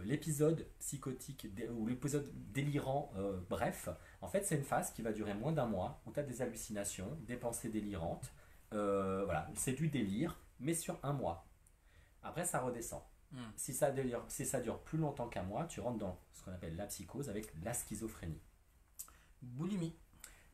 l'épisode psychotique ou l'épisode délirant. Bref, en fait, c'est une phase qui va durer moins d'un mois, où tu as des hallucinations, des pensées délirantes. Voilà, c'est du délire, mais sur un mois. Après, ça redescend. Si ça dure plus longtemps qu'un mois, tu rentres dans ce qu'on appelle la psychose avec la schizophrénie. Boulimie.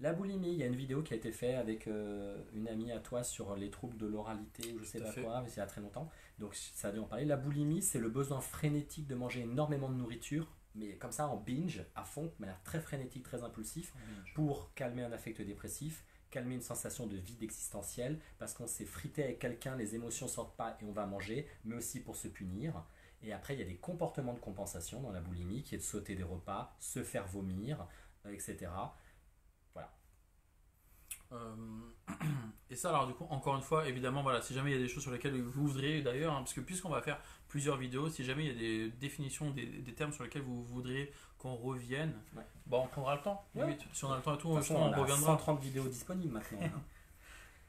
La boulimie, il y a une vidéo qui a été faite avec une amie à toi sur les troubles de l'oralité ou je sais pas quoi, mais c'est il y a très longtemps. Donc ça a dû en parler. La boulimie, c'est le besoin frénétique de manger énormément de nourriture, mais comme ça en binge, à fond, de manière très frénétique, très impulsif, pour calmer un affect dépressif, calmer une sensation de vide existentiel, parce qu'on s'est frité avec quelqu'un, les émotions sortent pas et on va manger, mais aussi pour se punir. Et après, il y a des comportements de compensation dans la boulimie, qui est de sauter des repas, se faire vomir, etc. Et ça, alors du coup, encore une fois, évidemment, voilà, si jamais il y a des choses sur lesquelles vous voudriez d'ailleurs, parce que puisqu'on va faire plusieurs vidéos, si jamais il y a des définitions, des termes sur lesquels vous voudriez qu'on revienne, bon, on prendra le temps. Limite. Si on a le temps et tout, on reviendra. 130 vidéos disponibles maintenant.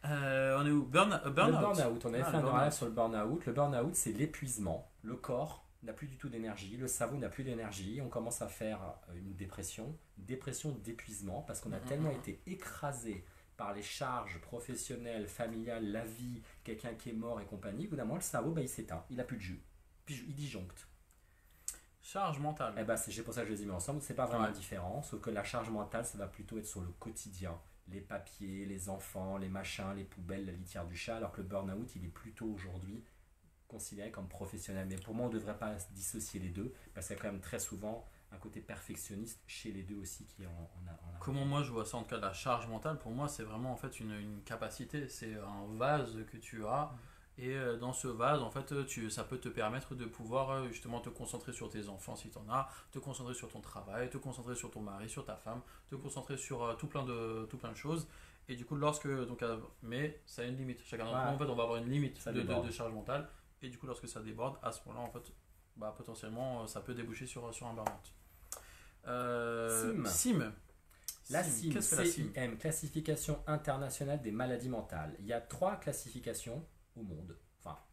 On est où? Le burn-out. On avait fait un live sur le burn-out. Le burn-out, c'est l'épuisement. Le corps n'a plus du tout d'énergie, le cerveau n'a plus d'énergie, on commence à faire une dépression d'épuisement, parce qu'on a tellement été écrasé par les charges professionnelles, familiales, la vie, quelqu'un qui est mort et compagnie, au bout d'un moment, le cerveau, il s'éteint, il n'a plus de jus, puis il disjoncte. Charge mentale. C'est pour ça que je les ai mis ensemble, c'est pas vraiment différent, sauf que la charge mentale, ça va plutôt être sur le quotidien, les papiers, les enfants, les machins, les poubelles, la litière du chat, alors que le burn-out, il est plutôt aujourd'hui considéré comme professionnel. Mais pour moi, on ne devrait pas dissocier les deux, parce qu'il y a quand même très souvent un côté perfectionniste chez les deux aussi qui en a. Comment moi je vois ça, en tout cas la charge mentale, pour moi c'est vraiment en fait une capacité, c'est un vase que tu as, et dans ce vase en fait ça peut te permettre de pouvoir justement te concentrer sur tes enfants si tu en as, te concentrer sur ton travail, te concentrer sur ton mari, sur ta femme, te concentrer sur tout plein de choses. Et du coup mais ça a une limite, chacun d'entre nous en fait on va avoir une limite de charge mentale. Et du coup, lorsque ça déborde, à ce moment-là, en fait, potentiellement, ça peut déboucher sur un burn-out. CIM. La CIM, CIM, Classification internationale des maladies mentales. Il y a 3 classifications au monde,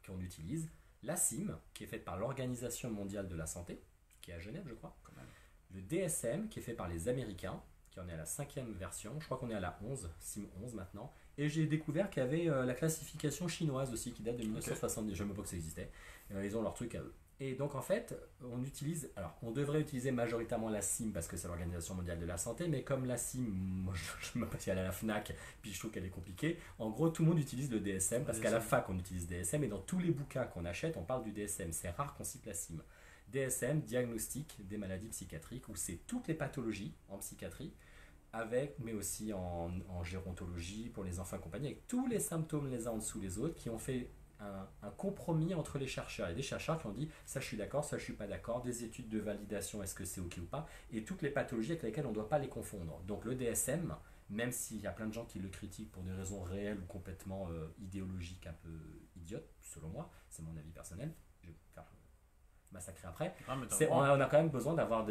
qu'on utilise. La CIM, qui est faite par l'Organisation mondiale de la santé, qui est à Genève, je crois. Le DSM, qui est fait par les Américains, qui en est à la 5e version. Je crois qu'on est à la 11, CIM 11 maintenant. Et j'ai découvert qu'il y avait la classification chinoise aussi, qui date de 1970. Je ne sais même pas que ça existait. Ils ont leur truc à eux. Et donc en fait, on devrait utiliser majoritairement la CIM parce que c'est l'Organisation mondiale de la santé, mais comme la CIM, moi je me passe à la FNAC, puis je trouve qu'elle est compliquée. En gros, tout le monde utilise le DSM parce qu'à la fac on utilise DSM et dans tous les bouquins qu'on achète, on parle du DSM. C'est rare qu'on cite la CIM. DSM, diagnostic des maladies psychiatriques, où c'est toutes les pathologies en psychiatrie, mais aussi en gérontologie pour les enfants accompagnés, avec tous les symptômes les uns en dessous les autres, qui ont fait un compromis entre les chercheurs. Il y a des chercheurs qui ont dit ça je suis d'accord, ça je suis pas d'accord, des études de validation, est-ce que c'est ok ou pas, et toutes les pathologies avec lesquelles on ne doit pas les confondre. Donc le DSM, même s'il y a plein de gens qui le critiquent pour des raisons réelles ou complètement idéologiques un peu idiotes, selon moi, c'est mon avis personnel, je vais faire massacrer après. On a quand même besoin d'avoir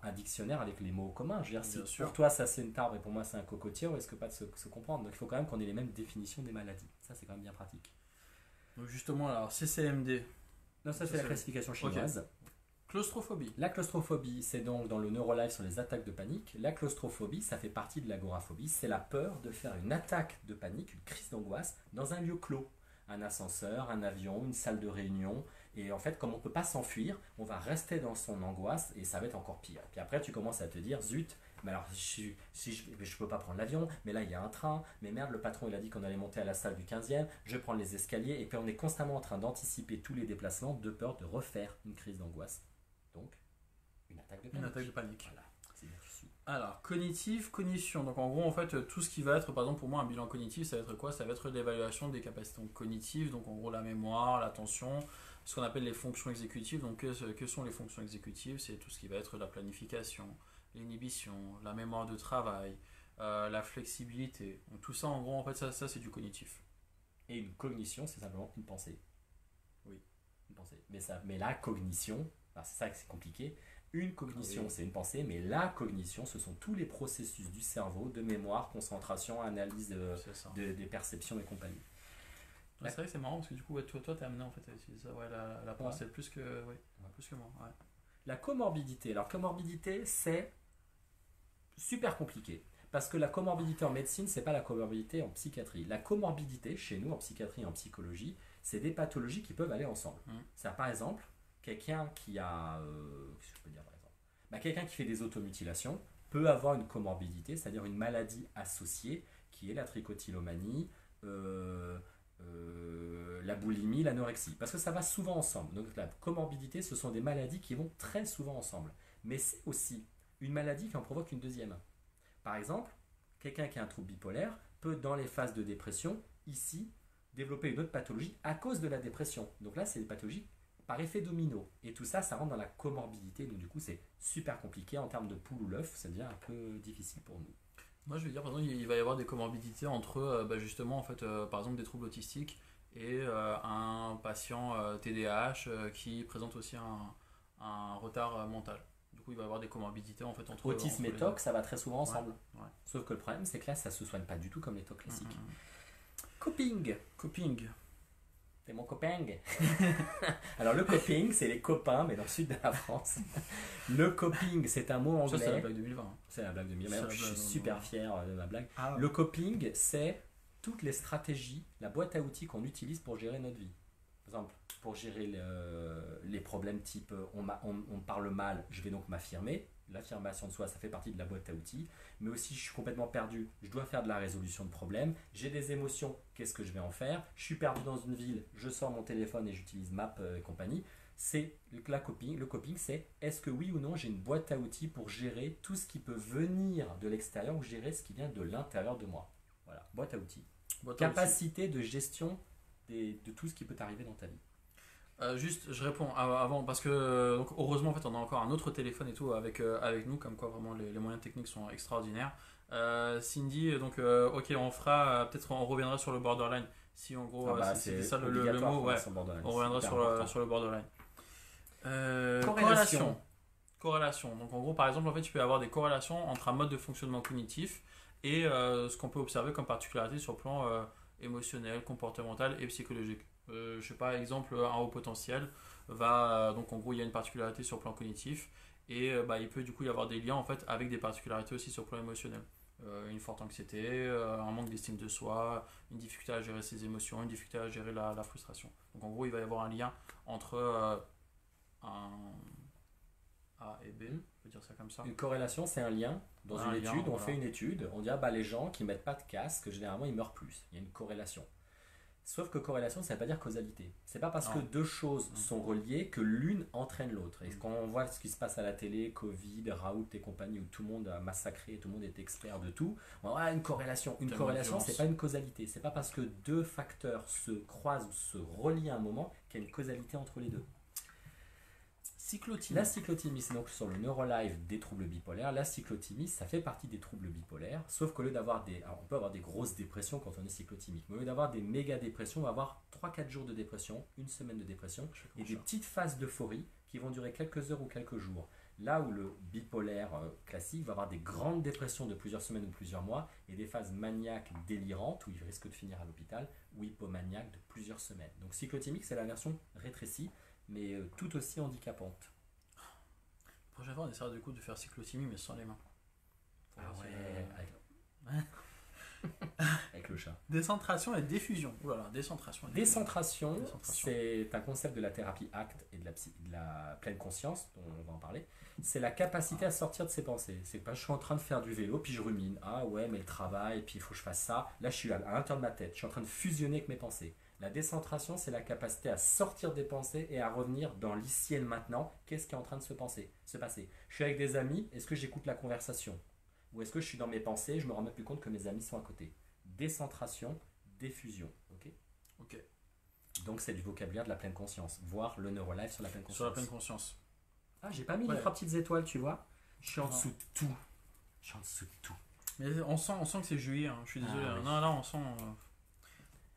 un dictionnaire avec les mots communs. Je veux dire, si pour toi ça c'est une tare et pour moi c'est un cocotier, on risque pas de se comprendre. Donc il faut quand même qu'on ait les mêmes définitions des maladies. Ça c'est quand même bien pratique. Donc justement, alors CCMD. Non, ça c'est la classification chinoise. Okay. Claustrophobie. La claustrophobie, c'est donc dans le Neurolife sur les attaques de panique. La claustrophobie, ça fait partie de l'agoraphobie. C'est la peur de faire une attaque de panique, une crise d'angoisse dans un lieu clos. Un ascenseur, un avion, une salle de réunion. Et en fait, comme on ne peut pas s'enfuir, on va rester dans son angoisse et ça va être encore pire. Puis après, tu commences à te dire, zut, mais alors je ne peux pas prendre l'avion, mais là il y a un train, mais merde, le patron il a dit qu'on allait monter à la salle du 15e, je vais prendre les escaliers, et puis on est constamment en train d'anticiper tous les déplacements de peur de refaire une crise d'angoisse. Donc, une attaque de panique. Une attaque de panique. Voilà, c'est bien tu suis. Alors, cognitif, cognition. Donc en gros, en fait, tout ce qui va être, par exemple, pour moi, un bilan cognitif, ça va être quoi? Ça va être l'évaluation des capacités cognitives, donc en gros la mémoire, l'attention, ce qu'on appelle les fonctions exécutives. Donc que sont les fonctions exécutives? C'est tout ce qui va être la planification, l'inhibition, la mémoire de travail, la flexibilité. Donc tout ça, en gros, en fait, ça c'est du cognitif. Et une cognition, c'est simplement une pensée. Oui. Une pensée. Mais la cognition, alors c'est ça que c'est compliqué. Une cognition, Oui. c'est une pensée, mais la cognition, ce sont tous les processus du cerveau, de mémoire, concentration, analyse C'est ça. des perceptions et compagnie. Ouais, c'est vrai que c'est marrant parce que du coup, ouais, toi, t'es amené en fait à utiliser ça, ouais, la pensée plus que, ouais, plus que moi. Ouais. La comorbidité. Alors, comorbidité, c'est super compliqué. Parce que la comorbidité en médecine, c'est pas la comorbidité en psychiatrie. La comorbidité, chez nous, en psychiatrie et en psychologie, c'est des pathologies qui peuvent aller ensemble. Mm. C'est par exemple, quelqu'un qui a. Qu'est-ce que je peux dire par exemple quelqu'un qui fait des automutilations peut avoir une comorbidité, c'est-à-dire une maladie associée, qui est la trichotillomanie, la boulimie, l'anorexie. Parce que ça va souvent ensemble. Donc la comorbidité, ce sont des maladies qui vont très souvent ensemble. Mais c'est aussi une maladie qui en provoque une deuxième. Par exemple, quelqu'un qui a un trouble bipolaire peut, dans les phases de dépression, ici, développer une autre pathologie à cause de la dépression. Donc là, c'est des pathologies par effet domino. Et tout ça, ça rentre dans la comorbidité. Donc du coup, c'est super compliqué en termes de poule ou l'œuf. Ça devient un peu difficile pour nous. Moi, je veux dire, par exemple, il va y avoir des comorbidités entre, justement, en fait, par exemple, des troubles autistiques et un patient TDAH qui présente aussi un retard mental. Du coup, il va y avoir des comorbidités en fait entre Autisme entre et les TOC, ça va très souvent ensemble. deux. Ouais. Sauf que le problème, c'est que là, ça se soigne pas du tout comme les TOC classiques. Mm. Coping. Coping. C'est mon copain. Alors le coping, c'est les copains, mais dans le sud de la France. Le coping, c'est un mot Ça, c'est la anglais. blague 2020. Hein. C'est la blague de Mille. C'est la Je suis blague, super non. fier de ma blague. Ah, Le coping, c'est toutes les stratégies, la boîte à outils qu'on utilise pour gérer notre vie. Par exemple, pour gérer les problèmes type on parle mal, je vais donc m'affirmer. L'affirmation de soi, ça fait partie de la boîte à outils. Mais aussi, je suis complètement perdu, je dois faire de la résolution de problèmes. J'ai des émotions, qu'est-ce que je vais en faire? Je suis perdu dans une ville, je sors mon téléphone et j'utilise Map et compagnie. C'est le coping, c'est est-ce que oui ou non j'ai une boîte à outils pour gérer tout ce qui peut venir de l'extérieur ou gérer ce qui vient de l'intérieur de moi. Voilà, boîte à outils. Capacité de gestion de tout ce qui peut arriver dans ta vie. Juste, je réponds avant parce que donc, heureusement en fait on a encore un autre téléphone et tout avec nous, comme quoi vraiment les moyens techniques sont extraordinaires. Cindy, donc ok, on fera peut-être on reviendra sur le borderline si en gros c'est ça le mot, ouais, on reviendra sur le borderline. Corrélation. Donc en gros par exemple en fait tu peux avoir des corrélations entre un mode de fonctionnement cognitif et ce qu'on peut observer comme particularité sur le plan émotionnel, comportemental et psychologique. Je sais pas, exemple, un haut potentiel va, donc en gros il y a une particularité sur le plan cognitif et il peut du coup y avoir des liens en fait avec des particularités aussi sur le plan émotionnel. Une forte anxiété, un manque d'estime de soi, une difficulté à gérer ses émotions, une difficulté à gérer la frustration. Donc en gros il va y avoir un lien entre un A et B, on peut dire ça comme ça. Une corrélation, c'est un lien. Dans une étude, on fait une étude, on dit les gens qui mettent pas de casque, généralement ils meurent plus. Il y a une corrélation. Sauf que corrélation, ça ne veut pas dire causalité. C'est pas parce que deux choses sont reliées que l'une entraîne l'autre. Et quand on voit ce qui se passe à la télé, Covid, Raoult et compagnie, où tout le monde a massacré, tout le monde est expert de tout, on a une corrélation. Une corrélation, c'est pas une causalité. C'est pas parce que deux facteurs se croisent ou se relient à un moment qu'il y a une causalité entre les deux. Cyclothymie. La cyclothymie, c'est donc sur le Neurolive des troubles bipolaires. La cyclothymie, ça fait partie des troubles bipolaires, sauf qu'au lieu d'avoir on peut avoir des grosses dépressions quand on est cyclothymique, mais au lieu d'avoir des méga dépressions, on va avoir 3-4 jours de dépression, une semaine de dépression, et des petites phases d'euphorie qui vont durer quelques heures ou quelques jours. Là où le bipolaire classique va avoir des grandes dépressions de plusieurs semaines ou plusieurs mois, et des phases maniaques délirantes, où il risque de finir à l'hôpital, ou hypomaniaques de plusieurs semaines. Donc cyclothymique, c'est la version rétrécie, mais tout aussi handicapante. La prochaine fois, on essaiera du coup de faire cyclothymie, mais sans les mains. Avec le chat. Décentration et diffusion. Voilà, décentration. Décentration, c'est un concept de la thérapie ACT et de la pleine conscience, dont on va en parler. C'est la capacité à sortir de ses pensées. C'est pas je suis en train de faire du vélo, puis je rumine. Ah ouais, mais le travail, puis il faut que je fasse ça. Là, je suis à l'intérieur de ma tête. Je suis en train de fusionner avec mes pensées. La décentration, c'est la capacité à sortir des pensées et à revenir dans l'ici et le maintenant. Qu'est-ce qui est en train de se passer? Je suis avec des amis, est-ce que j'écoute la conversation? Ou est-ce que je suis dans mes pensées et je me rends même plus compte que mes amis sont à côté? Décentration, diffusion. Ok. Donc c'est du vocabulaire de la pleine conscience. Voir le Neurolive sur la pleine conscience. Sur la pleine conscience. Ah, j'ai pas mis les 3 petites étoiles, tu vois. Je suis en dessous de tout. Mais on sent que c'est juillet, hein. Je suis désolé. Oui. Non, là on sent...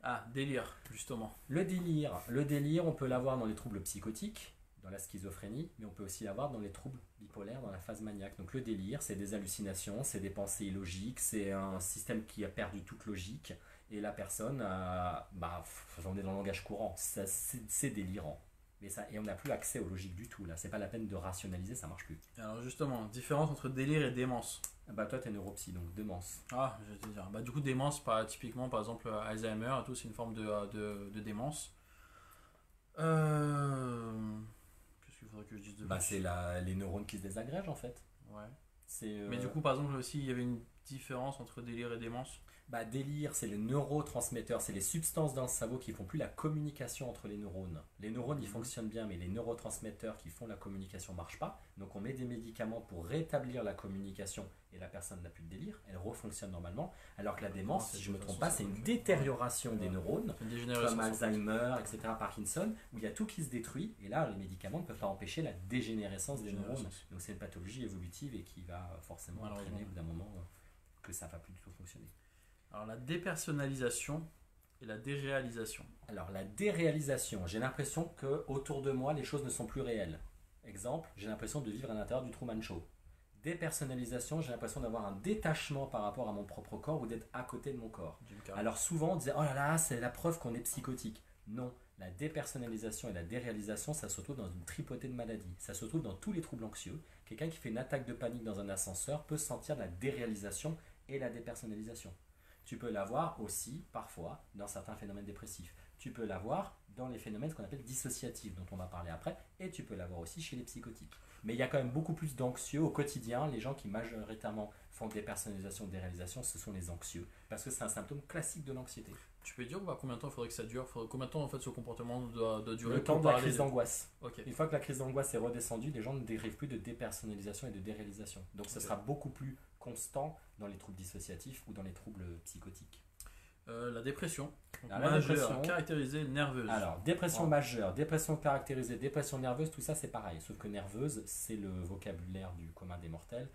Ah, délire, justement. Le délire, on peut l'avoir dans les troubles psychotiques, dans la schizophrénie, mais on peut aussi l'avoir dans les troubles bipolaires, dans la phase maniaque. Donc le délire, c'est des hallucinations, c'est des pensées illogiques, c'est un système qui a perdu toute logique, et la personne, on est dans le langage courant, c'est délirant. Mais ça, et on n'a plus accès aux logiques du tout, là. C'est pas la peine de rationaliser, ça marche plus. Alors justement, différence entre délire et démence. Bah toi, t'es neuropsy, donc démence. Ah, je vais te dire. Bah, du coup, démence, typiquement, par exemple, Alzheimer et tout, c'est une forme de démence. Qu'est-ce qu'il faudrait que je dise de Bah plus? c'est les neurones qui se désagrègent, en fait. Ouais. C'est, Mais du coup, par exemple, aussi, il y avait une différence entre délire et démence. Bah, délire, c'est les neurotransmetteurs, c'est les substances dans le cerveau qui font plus la communication entre les neurones. Les neurones, ils fonctionnent bien, mais les neurotransmetteurs qui font la communication ne marchent pas. Donc on met des médicaments pour rétablir la communication et la personne n'a plus de délire, elle refonctionne normalement. Alors que la démence, si je ne me trompe pas, c'est une détérioration des neurones, C'est une dégénérescence. comme Alzheimer, etc., Parkinson, où il y a tout qui se détruit. Et là, les médicaments ne peuvent pas empêcher la dégénérescence des neurones. Donc c'est une pathologie évolutive et qui va forcément entraîner au bout d'un moment que ça ne va plus du tout fonctionner. Alors la dépersonnalisation et la déréalisation. Alors la déréalisation, j'ai l'impression que autour de moi les choses ne sont plus réelles. Exemple, j'ai l'impression de vivre à l'intérieur du Truman Show. Dépersonnalisation, j'ai l'impression d'avoir un détachement par rapport à mon propre corps ou d'être à côté de mon corps. Alors souvent on disait oh là là, c'est la preuve qu'on est psychotique. Non, la dépersonnalisation et la déréalisation, ça se trouve dans une tripotée de maladies. Ça se trouve dans tous les troubles anxieux. Quelqu'un qui fait une attaque de panique dans un ascenseur peut sentir la déréalisation et la dépersonnalisation. Tu peux l'avoir aussi, parfois, dans certains phénomènes dépressifs. Tu peux l'avoir dans les phénomènes qu'on appelle dissociatifs, dont on va parler après, et tu peux l'avoir aussi chez les psychotiques. Mais il y a quand même beaucoup plus d'anxieux au quotidien. Les gens qui majoritairement font des personnalisations, des réalisations, ce sont les anxieux, parce que c'est un symptôme classique de l'anxiété. Tu peux dire combien de temps il faudrait que ça dure? Combien de temps en fait ce comportement doit durer? Le temps de la crise d'angoisse. Okay. Une fois que la crise d'angoisse est redescendue, les gens ne dérivent plus de dépersonnalisation et de déréalisation. Donc ce sera beaucoup plus constant dans les troubles dissociatifs ou dans les troubles psychotiques. La dépression. Donc, la dépression caractérisée nerveuse. Alors, dépression majeure, dépression caractérisée, dépression nerveuse, tout ça c'est pareil. Sauf que nerveuse, c'est le vocabulaire du commun des mortels.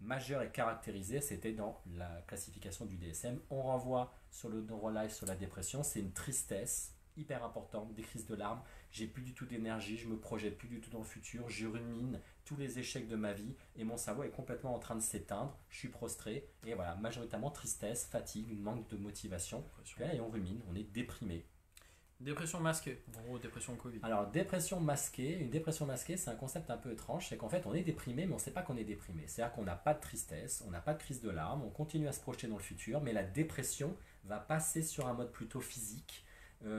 Majeure et caractérisée, c'était dans la classification du DSM. On renvoie sur le NeuroLife sur la dépression, c'est une tristesse hyper importante, des crises de larmes, j'ai plus du tout d'énergie, je me projette plus du tout dans le futur, je rumine tous les échecs de ma vie et mon cerveau est complètement en train de s'éteindre, je suis prostré et voilà, majoritairement tristesse, fatigue, manque de motivation et on rumine, on est déprimé. Dépression masquée, en gros dépression Covid. Alors dépression masquée, une dépression masquée c'est un concept un peu étrange, c'est qu'en fait on est déprimé mais on ne sait pas qu'on est déprimé, c'est-à-dire qu'on n'a pas de tristesse, on n'a pas de crise de larmes, on continue à se projeter dans le futur mais la dépression va passer sur un mode plutôt physique.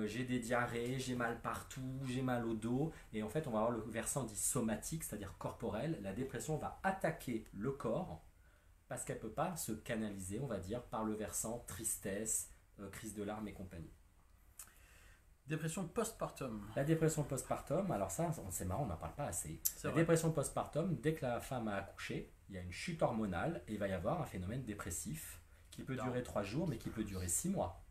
J'ai des diarrhées, j'ai mal partout, j'ai mal au dos et en fait on va avoir le versant dit somatique, c'est-à-dire corporel. La dépression va attaquer le corps parce qu'elle ne peut pas se canaliser, on va dire, par le versant tristesse, crise de larmes et compagnie. Dépression postpartum. La dépression postpartum, alors ça c'est marrant, on n'en parle pas assez. La dépression postpartum, dès que la femme a accouché, il y a une chute hormonale et il va y avoir un phénomène dépressif qui peut durer 3 jours mais qui peut durer 6 mois.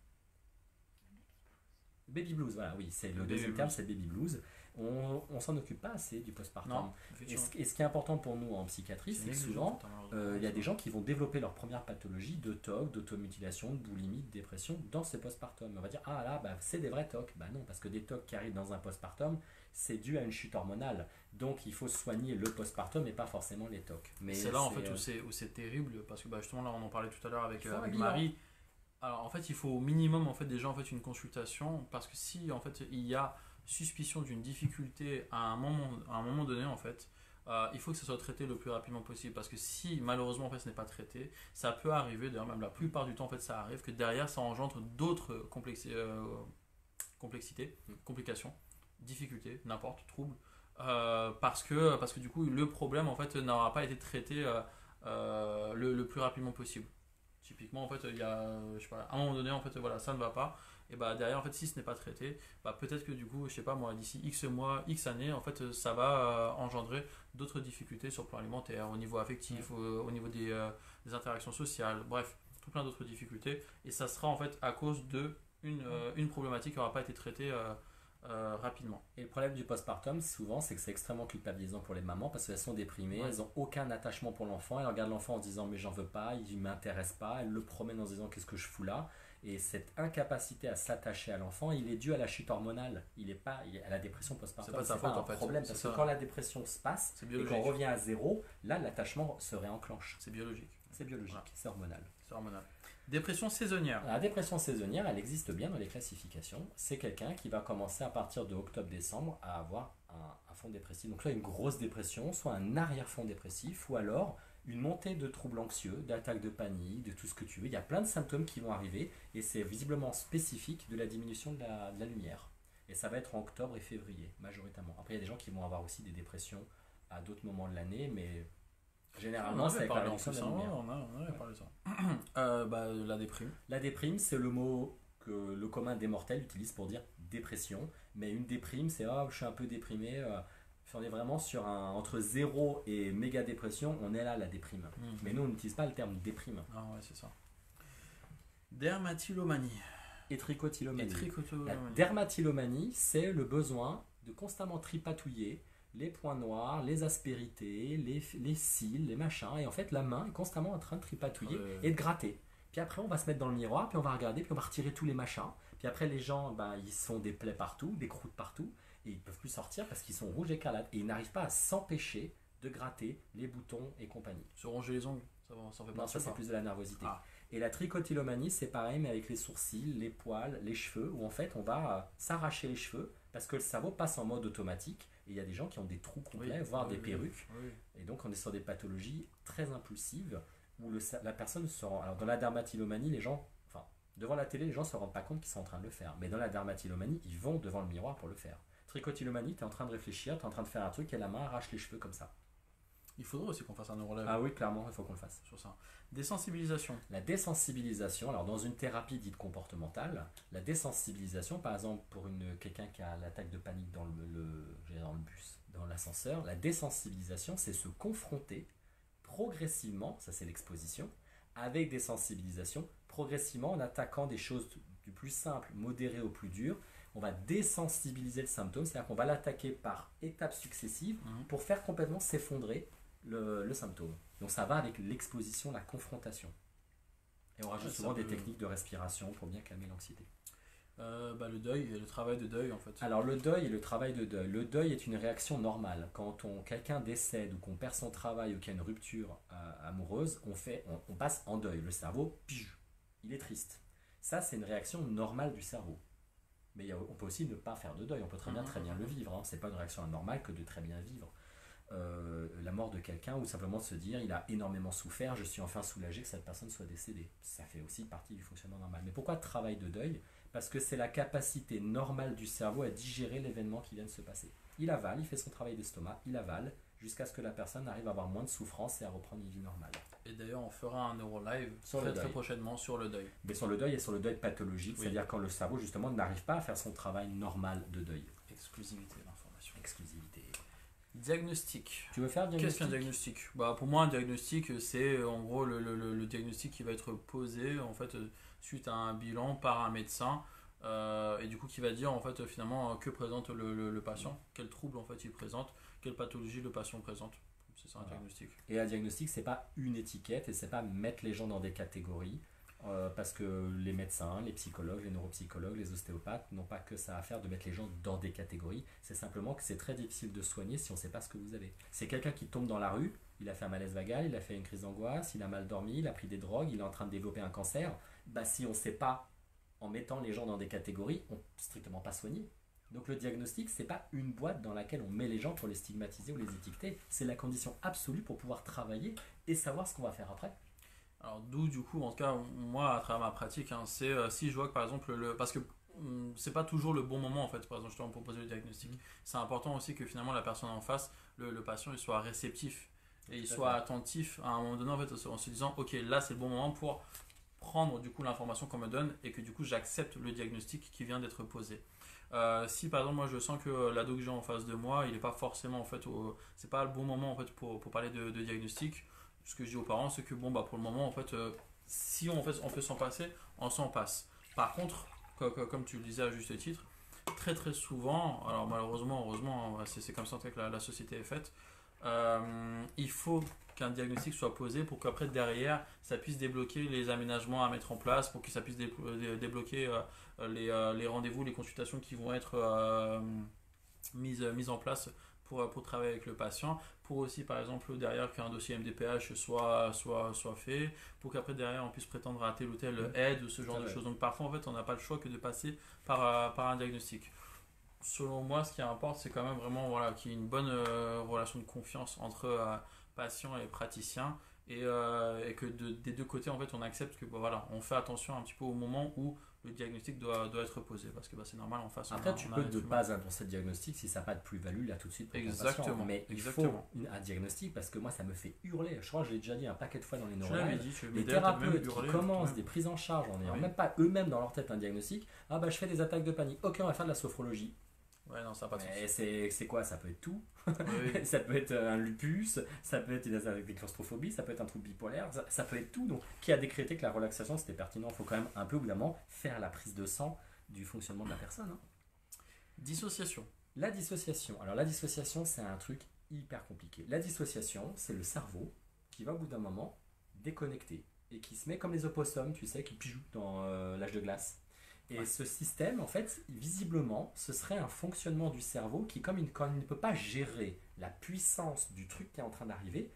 Baby blues, voilà, oui, c'est le deuxième terme, c'est baby blues. On s'en occupe pas assez du postpartum. Et ce qui est important pour nous en psychiatrie, c'est que souvent, il y a des gens qui vont développer leur première pathologie de TOC, d'automutilation, de boulimie, de dépression dans ces postpartum. On va dire, ah là, c'est des vrais TOC. Bah non, parce que des TOC qui arrivent dans un postpartum, c'est dû à une chute hormonale. Donc il faut soigner le postpartum et pas forcément les TOC. Mais c'est là en fait où c'est terrible, parce que justement là on en parlait tout à l'heure avec Marie. Alors en fait il faut au minimum en fait déjà en fait une consultation, parce que si en fait il y a suspicion d'une difficulté à un moment donné en fait, il faut que ça soit traité le plus rapidement possible, parce que si malheureusement en fait ce n'est pas traité, ça peut arriver, d'ailleurs même la plupart du temps en fait ça arrive, que derrière ça engendre d'autres complications, difficultés, n'importe, troubles, parce que du coup le problème en fait n'aura pas été traité le plus rapidement possible. Typiquement en fait il y a je sais pas, à un moment donné en fait voilà ça ne va pas, et bah derrière en fait si ce n'est pas traité, bah peut-être que du coup je sais pas moi d'ici X mois, X années en fait ça va engendrer d'autres difficultés sur le plan alimentaire, au niveau affectif, au niveau des interactions sociales, bref tout plein d'autres difficultés, et ça sera en fait à cause de une problématique qui n'aura pas été traitée rapidement. Et le problème du postpartum souvent c'est que c'est extrêmement culpabilisant pour les mamans, parce qu'elles sont déprimées, elles n'ont aucun attachement pour l'enfant, elles regardent l'enfant en se disant mais j'en veux pas, il m'intéresse pas, elles le promènent en se disant qu'est-ce que je fous là, Et cette incapacité à s'attacher à l'enfant, il est dû à la chute hormonale. Il est pas à la dépression postpartum. C'est pas sa faute, un en fait. problème parce que quand la dépression se passe et qu'on revient à zéro, là l'attachement se réenclenche. C'est biologique. C'est biologique, voilà. C'est hormonal. C'est hormonal. Dépression saisonnière. La dépression saisonnière, elle existe bien dans les classifications. C'est quelqu'un qui va commencer à partir de octobre-décembre à avoir un fond dépressif. Donc soit une grosse dépression, soit un arrière-fond dépressif, ou alors une montée de troubles anxieux, d'attaques de panique, de tout ce que tu veux. Il y a plein de symptômes qui vont arriver et c'est visiblement spécifique de la diminution de la lumière. Et ça va être en octobre et février, majoritairement. Après, il y a des gens qui vont avoir aussi des dépressions à d'autres moments de l'année, mais généralement, c'est avec la réduction de la lumière. On avait parlé de ça. La déprime. La déprime, c'est le mot que le commun des mortels utilise pour dire dépression. Mais une déprime, c'est « je suis un peu déprimé ». On est vraiment sur entre 0 et méga dépression, on est là la déprime. Mais nous, on n'utilise pas le terme déprime. Ah ouais, c'est ça. Dermatillomanie. Et trichotillomanie. La dermatillomanie, c'est le besoin de constamment tripatouiller les points noirs, les aspérités, les cils, les machins. Et en fait, la main est constamment en train de tripatouiller et de gratter. Puis après, on va se mettre dans le miroir, puis on va regarder, puis on va retirer tous les machins. Puis après, les gens, ils se font des plaies partout, des croûtes partout. Et ils ne peuvent plus sortir parce qu'ils sont rouges écarlates. Et ils n'arrivent pas à s'empêcher de gratter les boutons et compagnie. Se ronger les ongles, ça fait pas. Non, ça c'est plus de la nervosité. Et la trichotillomanie, c'est pareil, mais avec les sourcils, les poils, les cheveux, où en fait on va s'arracher les cheveux parce que le cerveau passe en mode automatique. Et il y a des gens qui ont des trous complets, voire des perruques. Et donc on est sur des pathologies très impulsives où la personne se rend. Alors dans la dermatillomanie, les gens, devant la télé, les gens ne se rendent pas compte qu'ils sont en train de le faire. Mais dans la dermatillomanie, ils vont devant le miroir pour le faire. Trichotillomanie, tu es en train de réfléchir, tu es en train de faire un truc et la main arrache les cheveux comme ça. Il faudrait aussi qu'on fasse un neurologue. Ah oui, clairement, il faut qu'on le fasse. Sur ça. Désensibilisation. La désensibilisation, alors dans une thérapie dite comportementale, la désensibilisation, par exemple pour quelqu'un qui a l'attaque de panique dans le bus, dans l'ascenseur, la désensibilisation, c'est se confronter progressivement, ça c'est l'exposition, avec des sensibilisations, progressivement en attaquant des choses du plus simple, modéré au plus dur. On va désensibiliser le symptôme, c'est-à-dire qu'on va l'attaquer par étapes successives pour faire complètement s'effondrer le symptôme. Donc ça va avec l'exposition, la confrontation. Et on rajoute souvent des techniques de respiration pour bien calmer l'anxiété. Le deuil et le travail de deuil en fait. Alors le deuil et le travail de deuil. Le deuil est une réaction normale. Quand quelqu'un décède ou qu'on perd son travail ou qu'il y a une rupture amoureuse, on passe en deuil. Le cerveau, il est triste. Ça c'est une réaction normale du cerveau. Mais on peut aussi ne pas faire de deuil, on peut très bien le vivre. C'est pas une réaction anormale que de très bien vivre. La mort de quelqu'un ou simplement de se dire il a énormément souffert, je suis enfin soulagé que cette personne soit décédée. Ça fait aussi partie du fonctionnement normal. Mais pourquoi travail de deuil? Parce que c'est la capacité normale du cerveau à digérer l'événement qui vient de se passer. Il avale, il fait son travail d'estomac, il avale jusqu'à ce que la personne arrive à avoir moins de souffrance et à reprendre une vie normale. Et d'ailleurs, on fera un neurolive très prochainement sur le deuil. Mais sur le deuil et sur le deuil pathologique, c'est-à-dire quand le cerveau justement n'arrive pas à faire son travail normal de deuil. Exclusivité d'information. Exclusivité. Diagnostic. Tu veux faire un diagnostic? Qu'est-ce qu'un diagnostic? Pour moi, un diagnostic, c'est en gros le diagnostic qui va être posé en fait suite à un bilan par un médecin et du coup qui va dire en fait finalement que présente le patient, quel trouble en fait il présente, quelle pathologie le patient présente. C'est ça un diagnostic. Et un diagnostic, c'est pas une étiquette et c'est pas mettre les gens dans des catégories parce que les médecins, les psychologues, les neuropsychologues, les ostéopathes n'ont pas que ça à faire de mettre les gens dans des catégories. C'est simplement que c'est très difficile de soigner si on ne sait pas ce que vous avez. C'est quelqu'un qui tombe dans la rue, il a fait un malaise vagal, il a fait une crise d'angoisse, il a mal dormi, il a pris des drogues, il est en train de développer un cancer. Si on ne sait pas, en mettant les gens dans des catégories, on ne peut strictement pas soigner. Donc le diagnostic, c'est pas une boîte dans laquelle on met les gens pour les stigmatiser ou les étiqueter. C'est la condition absolue pour pouvoir travailler et savoir ce qu'on va faire après. Alors d'où du coup, en tout cas, moi à travers ma pratique, c'est si je vois que par exemple, parce que c'est pas toujours le bon moment en fait, par exemple, je t'en proposer le diagnostic. C'est important aussi que finalement la personne en face, le patient, il soit réceptif et il soit attentif à un moment donné en fait, en se disant ok, là c'est le bon moment pour prendre du coup l'information qu'on me donne et que du coup j'accepte le diagnostic qui vient d'être posé. Si par exemple moi je sens que l'ado que j'ai en face de moi il n'est pas forcément en fait c'est pas le bon moment en fait pour parler de diagnostic, ce que je dis aux parents c'est que pour le moment en fait si on peut s'en passer, on s'en passe. Par contre comme tu le disais à juste titre, très très souvent, alors malheureusement heureusement c'est comme ça que la société est faite, il faut qu'un diagnostic soit posé pour qu'après derrière ça puisse débloquer les aménagements à mettre en place, pour que ça puisse débloquer les rendez-vous, les consultations qui vont être mises en place pour travailler avec le patient, pour aussi par exemple derrière qu'un dossier MDPH soit fait, pour qu'après derrière on puisse prétendre à telle ou telle aide ou ce genre de choses. Donc parfois en fait on n'a pas le choix que de passer par un diagnostic. Selon moi, ce qui importe, c'est quand même vraiment voilà, qu'il y ait une bonne relation de confiance entre patient et praticien et que des deux côtés, en fait, on accepte que voilà, on fait attention un petit peu au moment où le diagnostic doit être posé parce que c'est normal en face. Après, tu peux ne pas annoncer le diagnostic si ça n'a pas de plus-value là tout de suite pour ton Exactement. patient. Mais il faut un diagnostic parce que moi, ça me fait hurler. Je crois que je l'ai déjà dit un paquet de fois dans les neurologues. Les thérapeutes qui commencent des prises en charge en n'ayant même pas eux-mêmes dans leur tête un diagnostic. Ah bah je fais des attaques de panique. Ok, on va faire de la sophrologie. Ouais, non, ça n'a pas de sens. C'est quoi? Ça peut être tout. Oui. Ça peut être un lupus, ça peut être des claustrophobie, ça peut être un trouble bipolaire, ça peut être tout. Donc, qui a décrété que la relaxation c'était pertinent? Il faut quand même un peu, évidemment, faire la prise de sang du fonctionnement de la personne. Hein. Dissociation. La dissociation. Alors, la dissociation, c'est un truc hyper compliqué. La dissociation, c'est le cerveau qui va, au bout d'un moment, déconnecter et qui se met comme les opossums, tu sais, qui jouent dans l'âge de glace. Et ce système, en fait, visiblement, ce serait un fonctionnement du cerveau qui, quand il ne peut pas gérer la puissance du truc qui est en train d'arriver,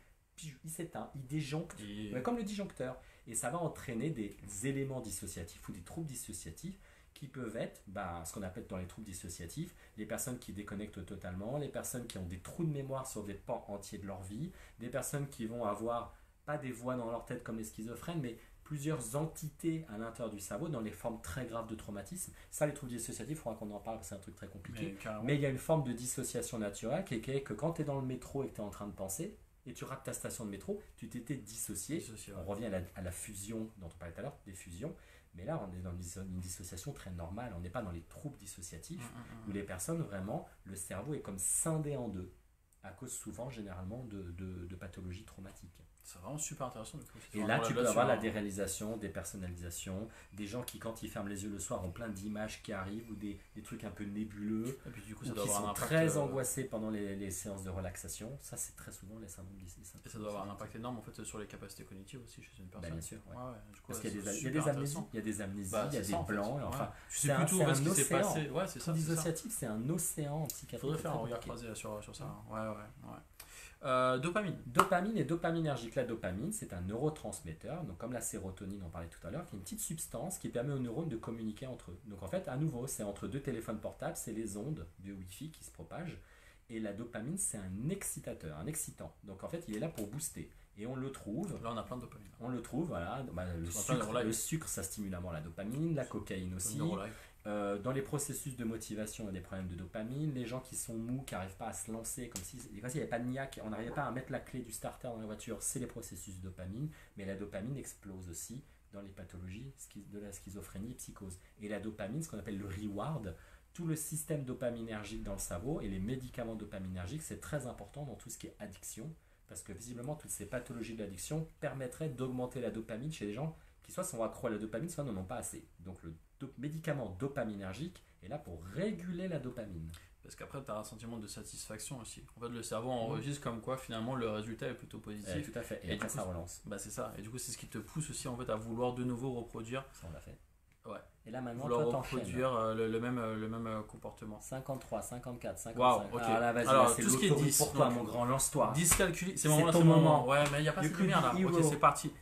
il s'éteint, il disjoncte, comme le disjoncteur. Et ça va entraîner des éléments dissociatifs ou des troubles dissociatifs qui peuvent être, ce qu'on appelle dans les troubles dissociatifs, les personnes qui déconnectent totalement, les personnes qui ont des trous de mémoire sur des pans entiers de leur vie, des personnes qui vont avoir, pas des voix dans leur tête comme les schizophrènes, mais plusieurs entités à l'intérieur du cerveau dans les formes très graves de traumatisme. Ça, les troubles dissociatifs, il faudra qu'on en parle, c'est un truc très compliqué. Mais il y a une forme de dissociation naturelle qui est que quand tu es dans le métro et que tu es en train de penser, et tu rates ta station de métro, tu t'étais dissocié. On revient à la fusion dont on parlait tout à l'heure, des fusions. Mais là, on est dans une dissociation très normale. On n'est pas dans les troubles dissociatifs où les personnes, vraiment, le cerveau est comme scindé en deux, à cause souvent, généralement, de pathologies traumatiques. C'est vraiment super intéressant. Et là, tu peux avoir la déréalisation, des personnalisations, des gens qui, quand ils ferment les yeux le soir, ont plein d'images qui arrivent ou des trucs un peu nébuleux, et puis, du coup, ou qui sont très angoissés pendant les séances de relaxation. Ça, c'est très souvent les symptômes dissociatifs. Et ça doit avoir un impact énorme en fait, sur les capacités cognitives aussi chez une personne. Bien sûr. Ouais. Du coup, parce qu'il y a des amnésies, il y a des blancs. En fait. Enfin, c'est un océan. Ouais, c'est ça. Dissociatif, c'est un océan psychiatrique. Il faudrait faire un regard croisé sur ça. Ouais. Dopamine. Dopamine et dopaminergique. La dopamine, c'est un neurotransmetteur, donc comme la sérotonine, on parlait tout à l'heure, qui est une petite substance qui permet aux neurones de communiquer entre eux. Donc en fait, à nouveau, c'est entre deux téléphones portables, c'est les ondes de Wi-Fi qui se propagent. Et la dopamine, c'est un excitateur, un excitant. Donc en fait, il est là pour booster. Et on le trouve. Là, on a plein de dopamine. On le trouve, voilà. Le sucre, ça stimule avant la dopamine, la cocaïne aussi. Dans les processus de motivation, il y a des problèmes de dopamine. Les gens qui sont mous, qui n'arrivent pas à se lancer, comme s'il n'y avait pas de niaque, on n'arrivait pas à mettre la clé du starter dans la voiture, c'est les processus de dopamine. Mais la dopamine explose aussi dans les pathologies de la schizophrénie et psychose. Et la dopamine, ce qu'on appelle le reward, tout le système dopaminergique dans le cerveau et les médicaments dopaminergiques, c'est très important dans tout ce qui est addiction. Parce que visiblement, toutes ces pathologies de l'addiction permettraient d'augmenter la dopamine chez les gens qui soit sont accros à la dopamine, soit n'en ont pas assez. Donc le médicament dopaminergique est là pour réguler la dopamine. Parce qu'après, tu as un sentiment de satisfaction aussi. En fait, le cerveau enregistre comme quoi finalement le résultat est plutôt positif. Tout à fait. Et après, ça relance. C'est ça. Et du coup, c'est ce qui te pousse aussi en fait, à vouloir de nouveau reproduire. Ça, on l'a fait. Ouais. Et là maintenant, vouloir reproduire le même comportement. 53, 54, 55. Wow, ok. Alors, tout ce qui est 10 pour toi, mon grand, lance-toi. Dyscalculie, c'est ton moment. Ouais, mais il n'y a pas cette lumière là. Ok, c'est parti.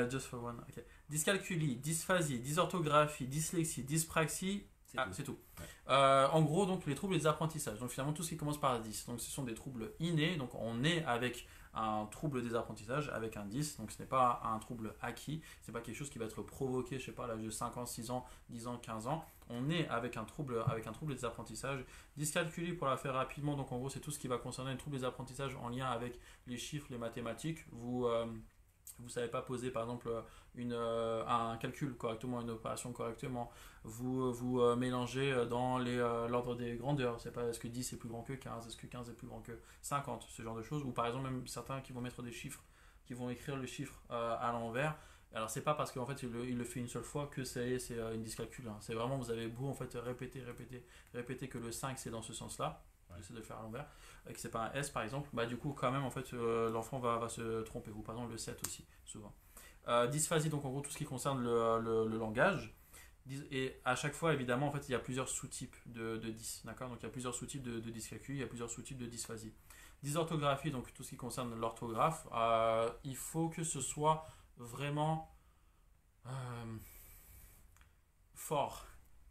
Just for one. Ok. Dyscalculie, dysphasie, dysorthographie, dyslexie, dyspraxie. C'est tout. Ouais. En gros, donc les troubles des apprentissages. Donc finalement, tout ce qui commence par 10. Donc ce sont des troubles innés. Donc on est avec un trouble des apprentissages avec un 10. Donc ce n'est pas un trouble acquis. Ce n'est pas quelque chose qui va être provoqué, je sais pas, à l'âge de 5 ans, 6 ans, 10 ans, 15 ans. On est avec un trouble des apprentissages. Dyscalculie, pour la faire rapidement, donc en gros, c'est tout ce qui va concerner les troubles des apprentissages en lien avec les chiffres, les mathématiques. Vous ne savez pas poser par exemple un calcul correctement, une opération correctement, vous mélangez dans l'ordre des grandeurs, c'est pas est-ce que 10 est plus grand que 15, est-ce que 15 est plus grand que 50, ce genre de choses, ou par exemple même certains qui vont mettre des chiffres, qui vont écrire le chiffre à l'envers. Alors c'est pas parce qu'en fait il le fait une seule fois que c'est une dyscalculie, hein. C'est vraiment, vous avez beau en fait répéter que le 5 c'est dans ce sens là, j'essaie de le faire à l'envers, et que c'est pas un S par exemple, bah du coup quand même en fait l'enfant va se tromper, ou par exemple le 7 aussi, souvent. Dysphasie, donc en gros tout ce qui concerne le langage. Et à chaque fois, évidemment, en fait, il y a plusieurs sous-types de dys, d'accord? Donc il y a plusieurs sous-types de dyscalculie, il y a plusieurs sous-types de dysphasie. Dysorthographie, donc tout ce qui concerne l'orthographe, il faut que ce soit vraiment fort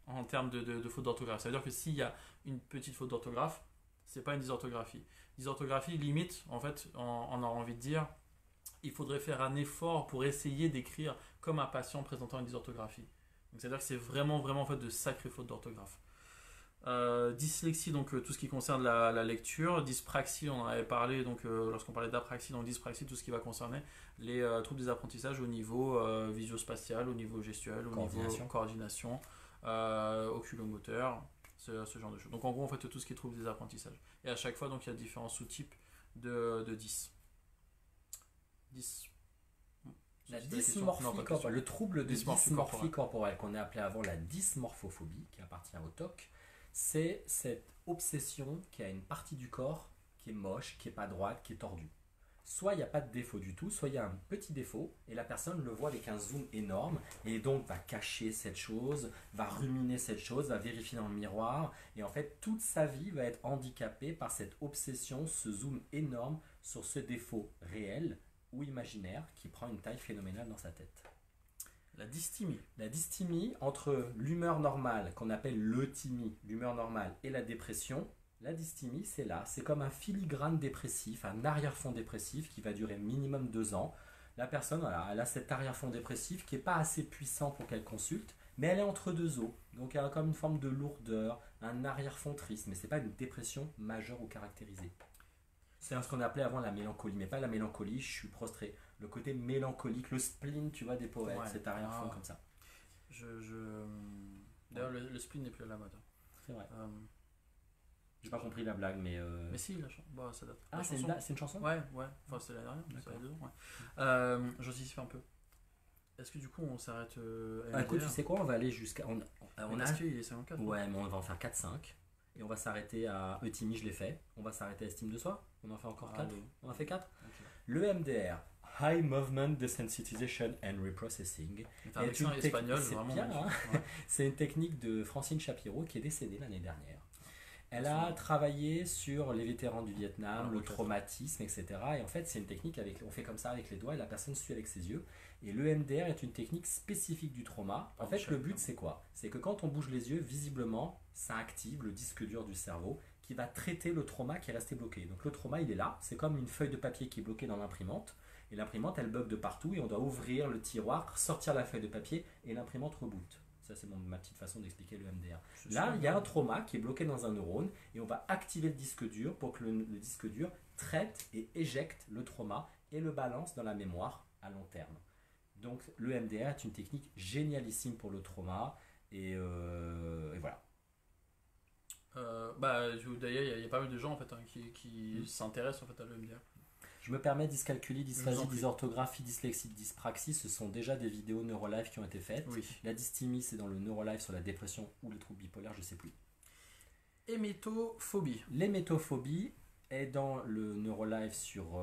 en termes de faute d'orthographe. Ça veut dire que s'il y a une petite faute d'orthographe, c'est pas une dysorthographie. Dysorthographie, limite, en fait, on a envie de dire, il faudrait faire un effort pour essayer d'écrire comme un patient présentant une dysorthographie. C'est-à-dire que c'est vraiment, vraiment en fait, de sacrées fautes d'orthographe. Dyslexie, donc tout ce qui concerne la lecture. Dyspraxie, on en avait parlé donc, lorsqu'on parlait d'apraxie. Donc dyspraxie, tout ce qui va concerner les troubles des apprentissages au niveau visio-spatial, au niveau gestuel, au niveau coordination, oculomoteur, ce genre de choses. Donc en gros, en fait, tout ce qui est troubles des apprentissages. Et à chaque fois, donc, il y a différents sous-types de 10. La dysmorphie corporelle, le trouble de dysmorphie corporelle qu'on a appelé avant la dysmorphophobie, qui appartient au TOC, c'est cette obsession qui a une partie du corps qui est moche, qui n'est pas droite, qui est tordue. Soit il n'y a pas de défaut du tout, soit il y a un petit défaut et la personne le voit avec un zoom énorme et donc va cacher cette chose, va ruminer cette chose, va vérifier dans le miroir et en fait toute sa vie va être handicapée par cette obsession, ce zoom énorme sur ce défaut réel ou imaginaire qui prend une taille phénoménale dans sa tête. La dysthymie. La dysthymie entre l'humeur normale, qu'on appelle l'euthymie, l'humeur normale, et la dépression. La dysthymie, c'est là, c'est comme un filigrane dépressif, un arrière-fond dépressif qui va durer minimum 2 ans. La personne, voilà, elle a cet arrière-fond dépressif qui n'est pas assez puissant pour qu'elle consulte, mais elle est entre deux eaux. Donc elle a comme une forme de lourdeur, un arrière-fond triste, mais ce n'est pas une dépression majeure ou caractérisée. C'est ce qu'on appelait avant la mélancolie, mais pas la mélancolie, je suis prostré. Le côté mélancolique, le spleen, tu vois, des poètes, cet arrière-fond comme ça. D'ailleurs, le spleen n'est plus à la mode. C'est vrai. J'ai pas compris la blague, mais. Mais si, la chanson. Bah, ça date. Ah, c'est une chanson? Ouais. Enfin, c'est la dernière, ça fait 2 ans. Ouais. J'anticipie un peu. Est-ce que du coup, on s'arrête écoute, tu sais quoi, on va aller jusqu'à. Est-ce qu'il est 54? Ouais, mais on va en faire 4-5. Et on va s'arrêter à Euthymie, je l'ai fait. On va s'arrêter à Estime de soi. On en fait encore 4. On en fait 4. Okay. Le MDR, High Movement Desensitization and Reprocessing. C'est un accent espagnol, c'est vraiment. Bien, hein. Ouais. C'est une technique de Francine Shapiro qui est décédée l'année dernière. Elle a travaillé sur les vétérans du Vietnam, le traumatisme, etc. Et en fait, c'est une technique, on fait comme ça avec les doigts et la personne suit avec ses yeux. Et le MDR est une technique spécifique du trauma. En fait, le but, c'est quoi? C'est que quand on bouge les yeux, visiblement, ça active le disque dur du cerveau qui va traiter le trauma qui est resté bloqué. Donc le trauma, il est là. C'est comme une feuille de papier qui est bloquée dans l'imprimante. Et l'imprimante, elle bug de partout et on doit ouvrir le tiroir, sortir la feuille de papier et l'imprimante reboot. Ça, c'est ma petite façon d'expliquer le MDR. Là, il y a un trauma qui est bloqué dans un neurone et on va activer le disque dur pour que le disque dur traite et éjecte le trauma et le balance dans la mémoire à long terme. Donc, le MDR est une technique génialissime pour le trauma et voilà. D'ailleurs, il y a pas mal de gens en fait, qui s'intéressent en fait, à l'EMDR. Je me permets, dyscalculie, dysphasie, dysorthographie, dyslexie, dyspraxie, ce sont déjà des vidéos Neurolife qui ont été faites. Oui. La dysthymie, c'est dans le Neurolife sur la dépression ou le trouble bipolaire, je ne sais plus. Hémétophobie. L'hémétophobie est dans le Neurolife sur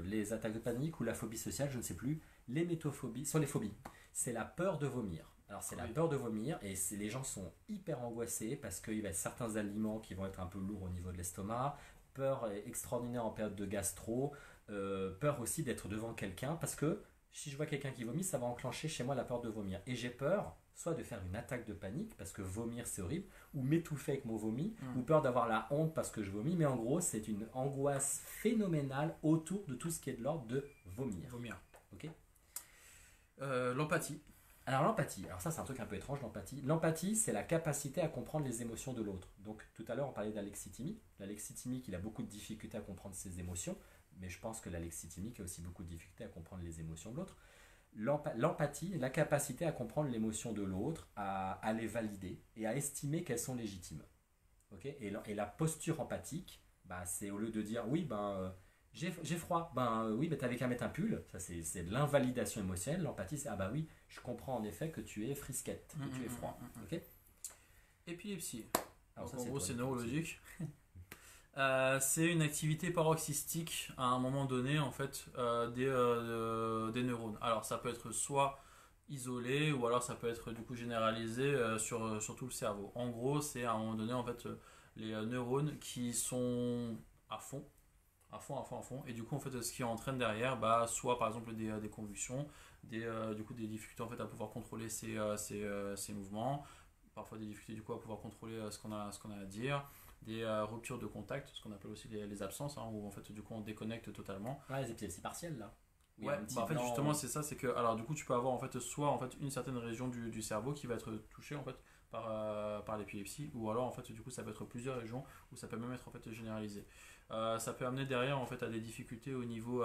les attaques de panique ou la phobie sociale, je ne sais plus. L'hémétophobie, sont les phobies. C'est la peur de vomir. Alors c'est la peur de vomir et les gens sont hyper angoissés parce qu'il y a certains aliments qui vont être un peu lourds au niveau de l'estomac. Peur extraordinaire en période de gastro, peur aussi d'être devant quelqu'un parce que si je vois quelqu'un qui vomit, ça va enclencher chez moi la peur de vomir. Et j'ai peur soit de faire une attaque de panique parce que vomir c'est horrible, ou m'étouffer avec mon vomi, ou peur d'avoir la honte parce que je vomis, mais en gros c'est une angoisse phénoménale autour de tout ce qui est de l'ordre de vomir. Ok. L'empathie. Alors l'empathie, alors ça c'est un truc un peu étrange, l'empathie. L'empathie, c'est la capacité à comprendre les émotions de l'autre. Donc tout à l'heure on parlait d'alexithymie. L'alexithymie qui a beaucoup de difficultés à comprendre ses émotions, mais je pense que l'alexithymie qui a aussi beaucoup de difficultés à comprendre les émotions de l'autre. L'empathie, la capacité à comprendre l'émotion de l'autre, à les valider et à estimer qu'elles sont légitimes. Okay, et la posture empathique, c'est au lieu de dire oui, j'ai froid, oui, t'avais qu'à mettre un pull, ça c'est de l'invalidation émotionnelle. L'empathie, c'est oui, je comprends en effet que tu es frisquette, que tu es froid. Okay. Épilepsie. Alors, en gros, c'est neurologique. C'est une activité paroxystique à un moment donné en fait des neurones. Alors ça peut être soit isolé ou alors ça peut être du coup généralisé sur tout le cerveau. En gros, c'est à un moment donné en fait les neurones qui sont à fond, à fond, à fond, à fond. Et du coup en fait ce qui entraîne derrière, bah, soit par exemple des convulsions, du coup des difficultés en fait à pouvoir contrôler ces mouvements, parfois des difficultés du coup à pouvoir contrôler ce qu'on a à dire, des ruptures de contact, ce qu'on appelle aussi les absences, hein, où en fait du coup on déconnecte totalement. Ouais, les épilepsies partielles là. Où il y a Ouais, un petit bah en fait blanc. justement c'est ça, c'est que alors du coup tu peux avoir en fait soit en fait une certaine région du cerveau qui va être touchée en fait par l'épilepsie, ou alors en fait du coup ça peut être plusieurs régions, ou ça peut même être en fait généralisé. Ça peut amener derrière en fait à des difficultés au niveau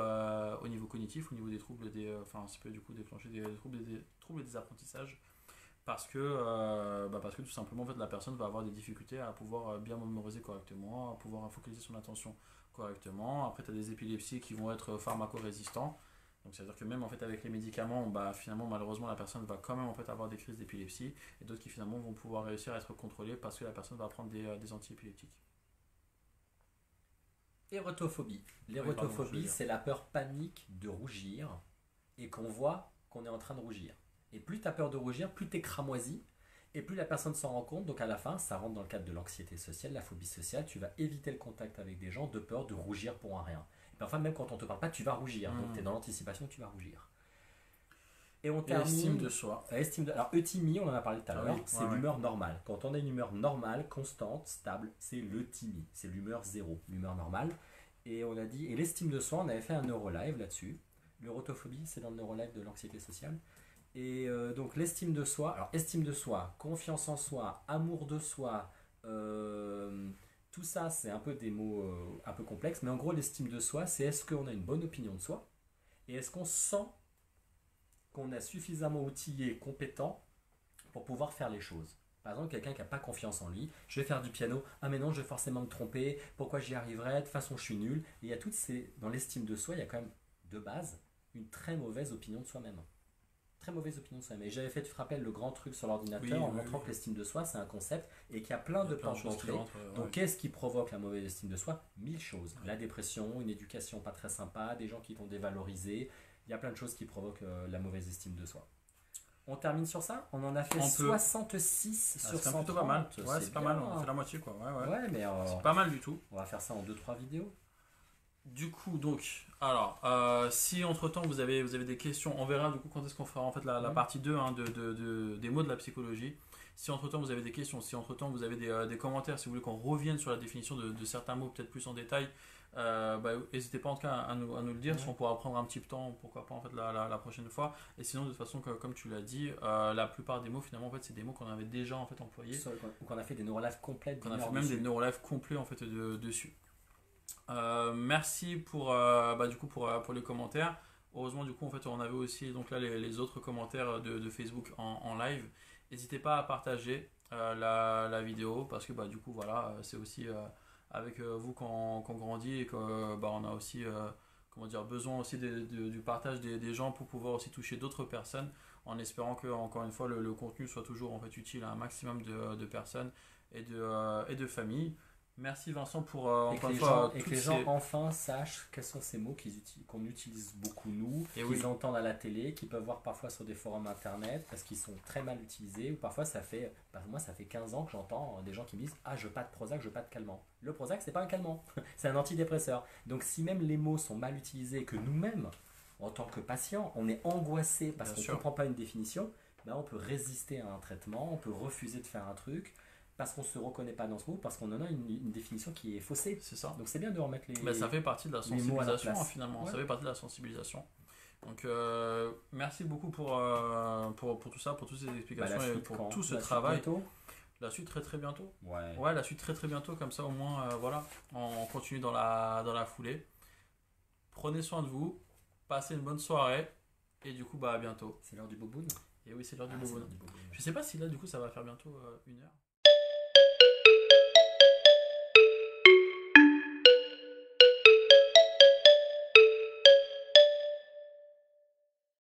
cognitif, au niveau des troubles enfin ça peut du coup déclencher des troubles des apprentissages, parce que tout simplement en fait la personne va avoir des difficultés à pouvoir bien mémoriser correctement, à pouvoir focaliser son attention correctement. Après tu as des épilepsies qui vont être pharmacorésistants. Donc c'est à dire que même en fait avec les médicaments, bah, finalement malheureusement la personne va quand même en fait avoir des crises d'épilepsie, et d'autres qui finalement vont pouvoir réussir à être contrôlées parce que la personne va prendre des antiépileptiques. Érotophobie. Oui, pardon, je veux L'érotophobie, dire. c'est la peur panique de rougir et qu'on voit qu'on est en train de rougir. Et plus tu as peur de rougir, plus tu es cramoisi et plus la personne s'en rend compte. Donc à la fin, ça rentre dans le cadre de l'anxiété sociale, la phobie sociale. Tu vas éviter le contact avec des gens de peur de rougir pour un rien. Et parfois, même quand on te parle pas, tu vas rougir. Donc tu es dans l'anticipation que tu vas rougir. Et on Et estime termine. de soi. Alors, euthymie, on en a parlé tout à Ah l'heure, oui, c'est ouais, ouais. l'humeur normale. Quand on a une humeur normale, constante, stable, c'est l'euthymie. C'est l'humeur zéro, l'humeur normale. Et on a dit, et l'estime de soi, on avait fait un neurolive là-dessus. L'eurotophobie, c'est dans le neurolive de l'anxiété sociale. Et donc l'estime de soi, alors estime de soi, confiance en soi, amour de soi, tout ça c'est un peu des mots un peu complexes, mais en gros l'estime de soi, c'est est-ce qu'on a une bonne opinion de soi et est-ce qu'on sent qu'on est suffisamment outillé et compétent pour pouvoir faire les choses. Par exemple, quelqu'un qui n'a pas confiance en lui, je vais faire du piano, ah mais non, je vais forcément me tromper, pourquoi j'y arriverai, de toute façon je suis nul. Et il y a toutes ces. Dans l'estime de soi, il y a quand même de base une très mauvaise opinion de soi-même. Très mauvaise opinion de soi-même. Et j'avais fait, tu te rappelles, le grand truc sur l'ordinateur Oui, en oui, montrant oui. que l'estime de soi, c'est un concept et qu'il y a plein Il y de a plein de portes choses qui d'entrée. rentrent. Donc, Ouais. qu'est-ce qui provoque la mauvaise estime de soi? 1000 choses. La dépression, une éducation pas très sympa, des gens qui vont dévaloriser. Il y a plein de choses qui provoquent la mauvaise estime de soi. On termine sur ça? On en a fait On peut. 66 Ah, sur c'est 130. plutôt pas mal. Ouais, c'est pas bien. mal, on a fait la moitié quoi. Ouais, ouais. Ouais, mais C'est pas mal du tout. on va faire ça en 2-3 vidéos. Du coup, donc, alors, si entre-temps vous avez des questions, on verra du coup quand est-ce qu'on fera en fait la partie 2 hein, des mots de la psychologie. Si entre-temps vous avez des questions, si entre-temps vous avez des commentaires, si vous voulez qu'on revienne sur la définition de certains mots peut-être plus en détail, n'hésitez pas en tout cas à nous le dire, si on pourra prendre un petit peu de temps, pourquoi pas en fait la prochaine fois. Et sinon de toute façon, comme tu l'as dit, la plupart des mots finalement en fait c'est des mots qu'on avait déjà en fait employés, Ou qu'on a fait des neurolives complètes. qu'on a d'une fait heure même dessus. des neurolives complets en fait dessus. Merci du coup pour les commentaires. Heureusement du coup en fait on avait aussi donc là les autres commentaires de Facebook en live. N'hésitez pas à partager la vidéo, parce que du coup voilà c'est aussi avec vous qu'on grandit, et que on a aussi comment dire, besoin aussi du partage des gens pour pouvoir aussi toucher d'autres personnes, en espérant que encore une fois le contenu soit toujours en fait utile à un maximum de personnes et de familles. Merci Vincent pour Et que encore une les fois gens, et que toutes les gens ces... enfin sachent quels sont ces mots qu'on utilise beaucoup nous, Et qu'ils oui. entendent à la télé, qu'ils peuvent voir parfois sur des forums internet parce qu'ils sont très mal utilisés, ou parfois moi ça fait 15 ans que j'entends des gens qui me disent ah je veux pas de Prozac, je veux pas de calmant. Le Prozac c'est pas un calmant, c'est un antidépresseur. Donc si même les mots sont mal utilisés et que nous-mêmes en tant que patients on est angoissé parce Bien qu'on ne sûr. comprend pas une définition, on peut résister à un traitement, on peut refuser de faire un truc parce qu'on ne se reconnaît pas dans ce mot, parce qu'on en a une définition qui est faussée. C'est ça. Donc c'est bien de remettre les... Ça fait partie de la les mots à leur sensibilisation place. finalement. Ouais. Ça fait partie de la sensibilisation. Donc merci beaucoup pour tout ça, pour toutes ces explications la et suite pour quand? tout ce La suite travail. bientôt? La suite très très bientôt. Ouais. Ouais, la suite très très bientôt, comme ça au moins voilà, on continue dans la foulée. Prenez soin de vous, passez une bonne soirée, et du coup à bientôt. C'est l'heure du boboon. Et oui, c'est l'heure du Ah, c'est bobo. l'heure du boboon. Je sais pas si là du coup ça va faire bientôt 1 heure.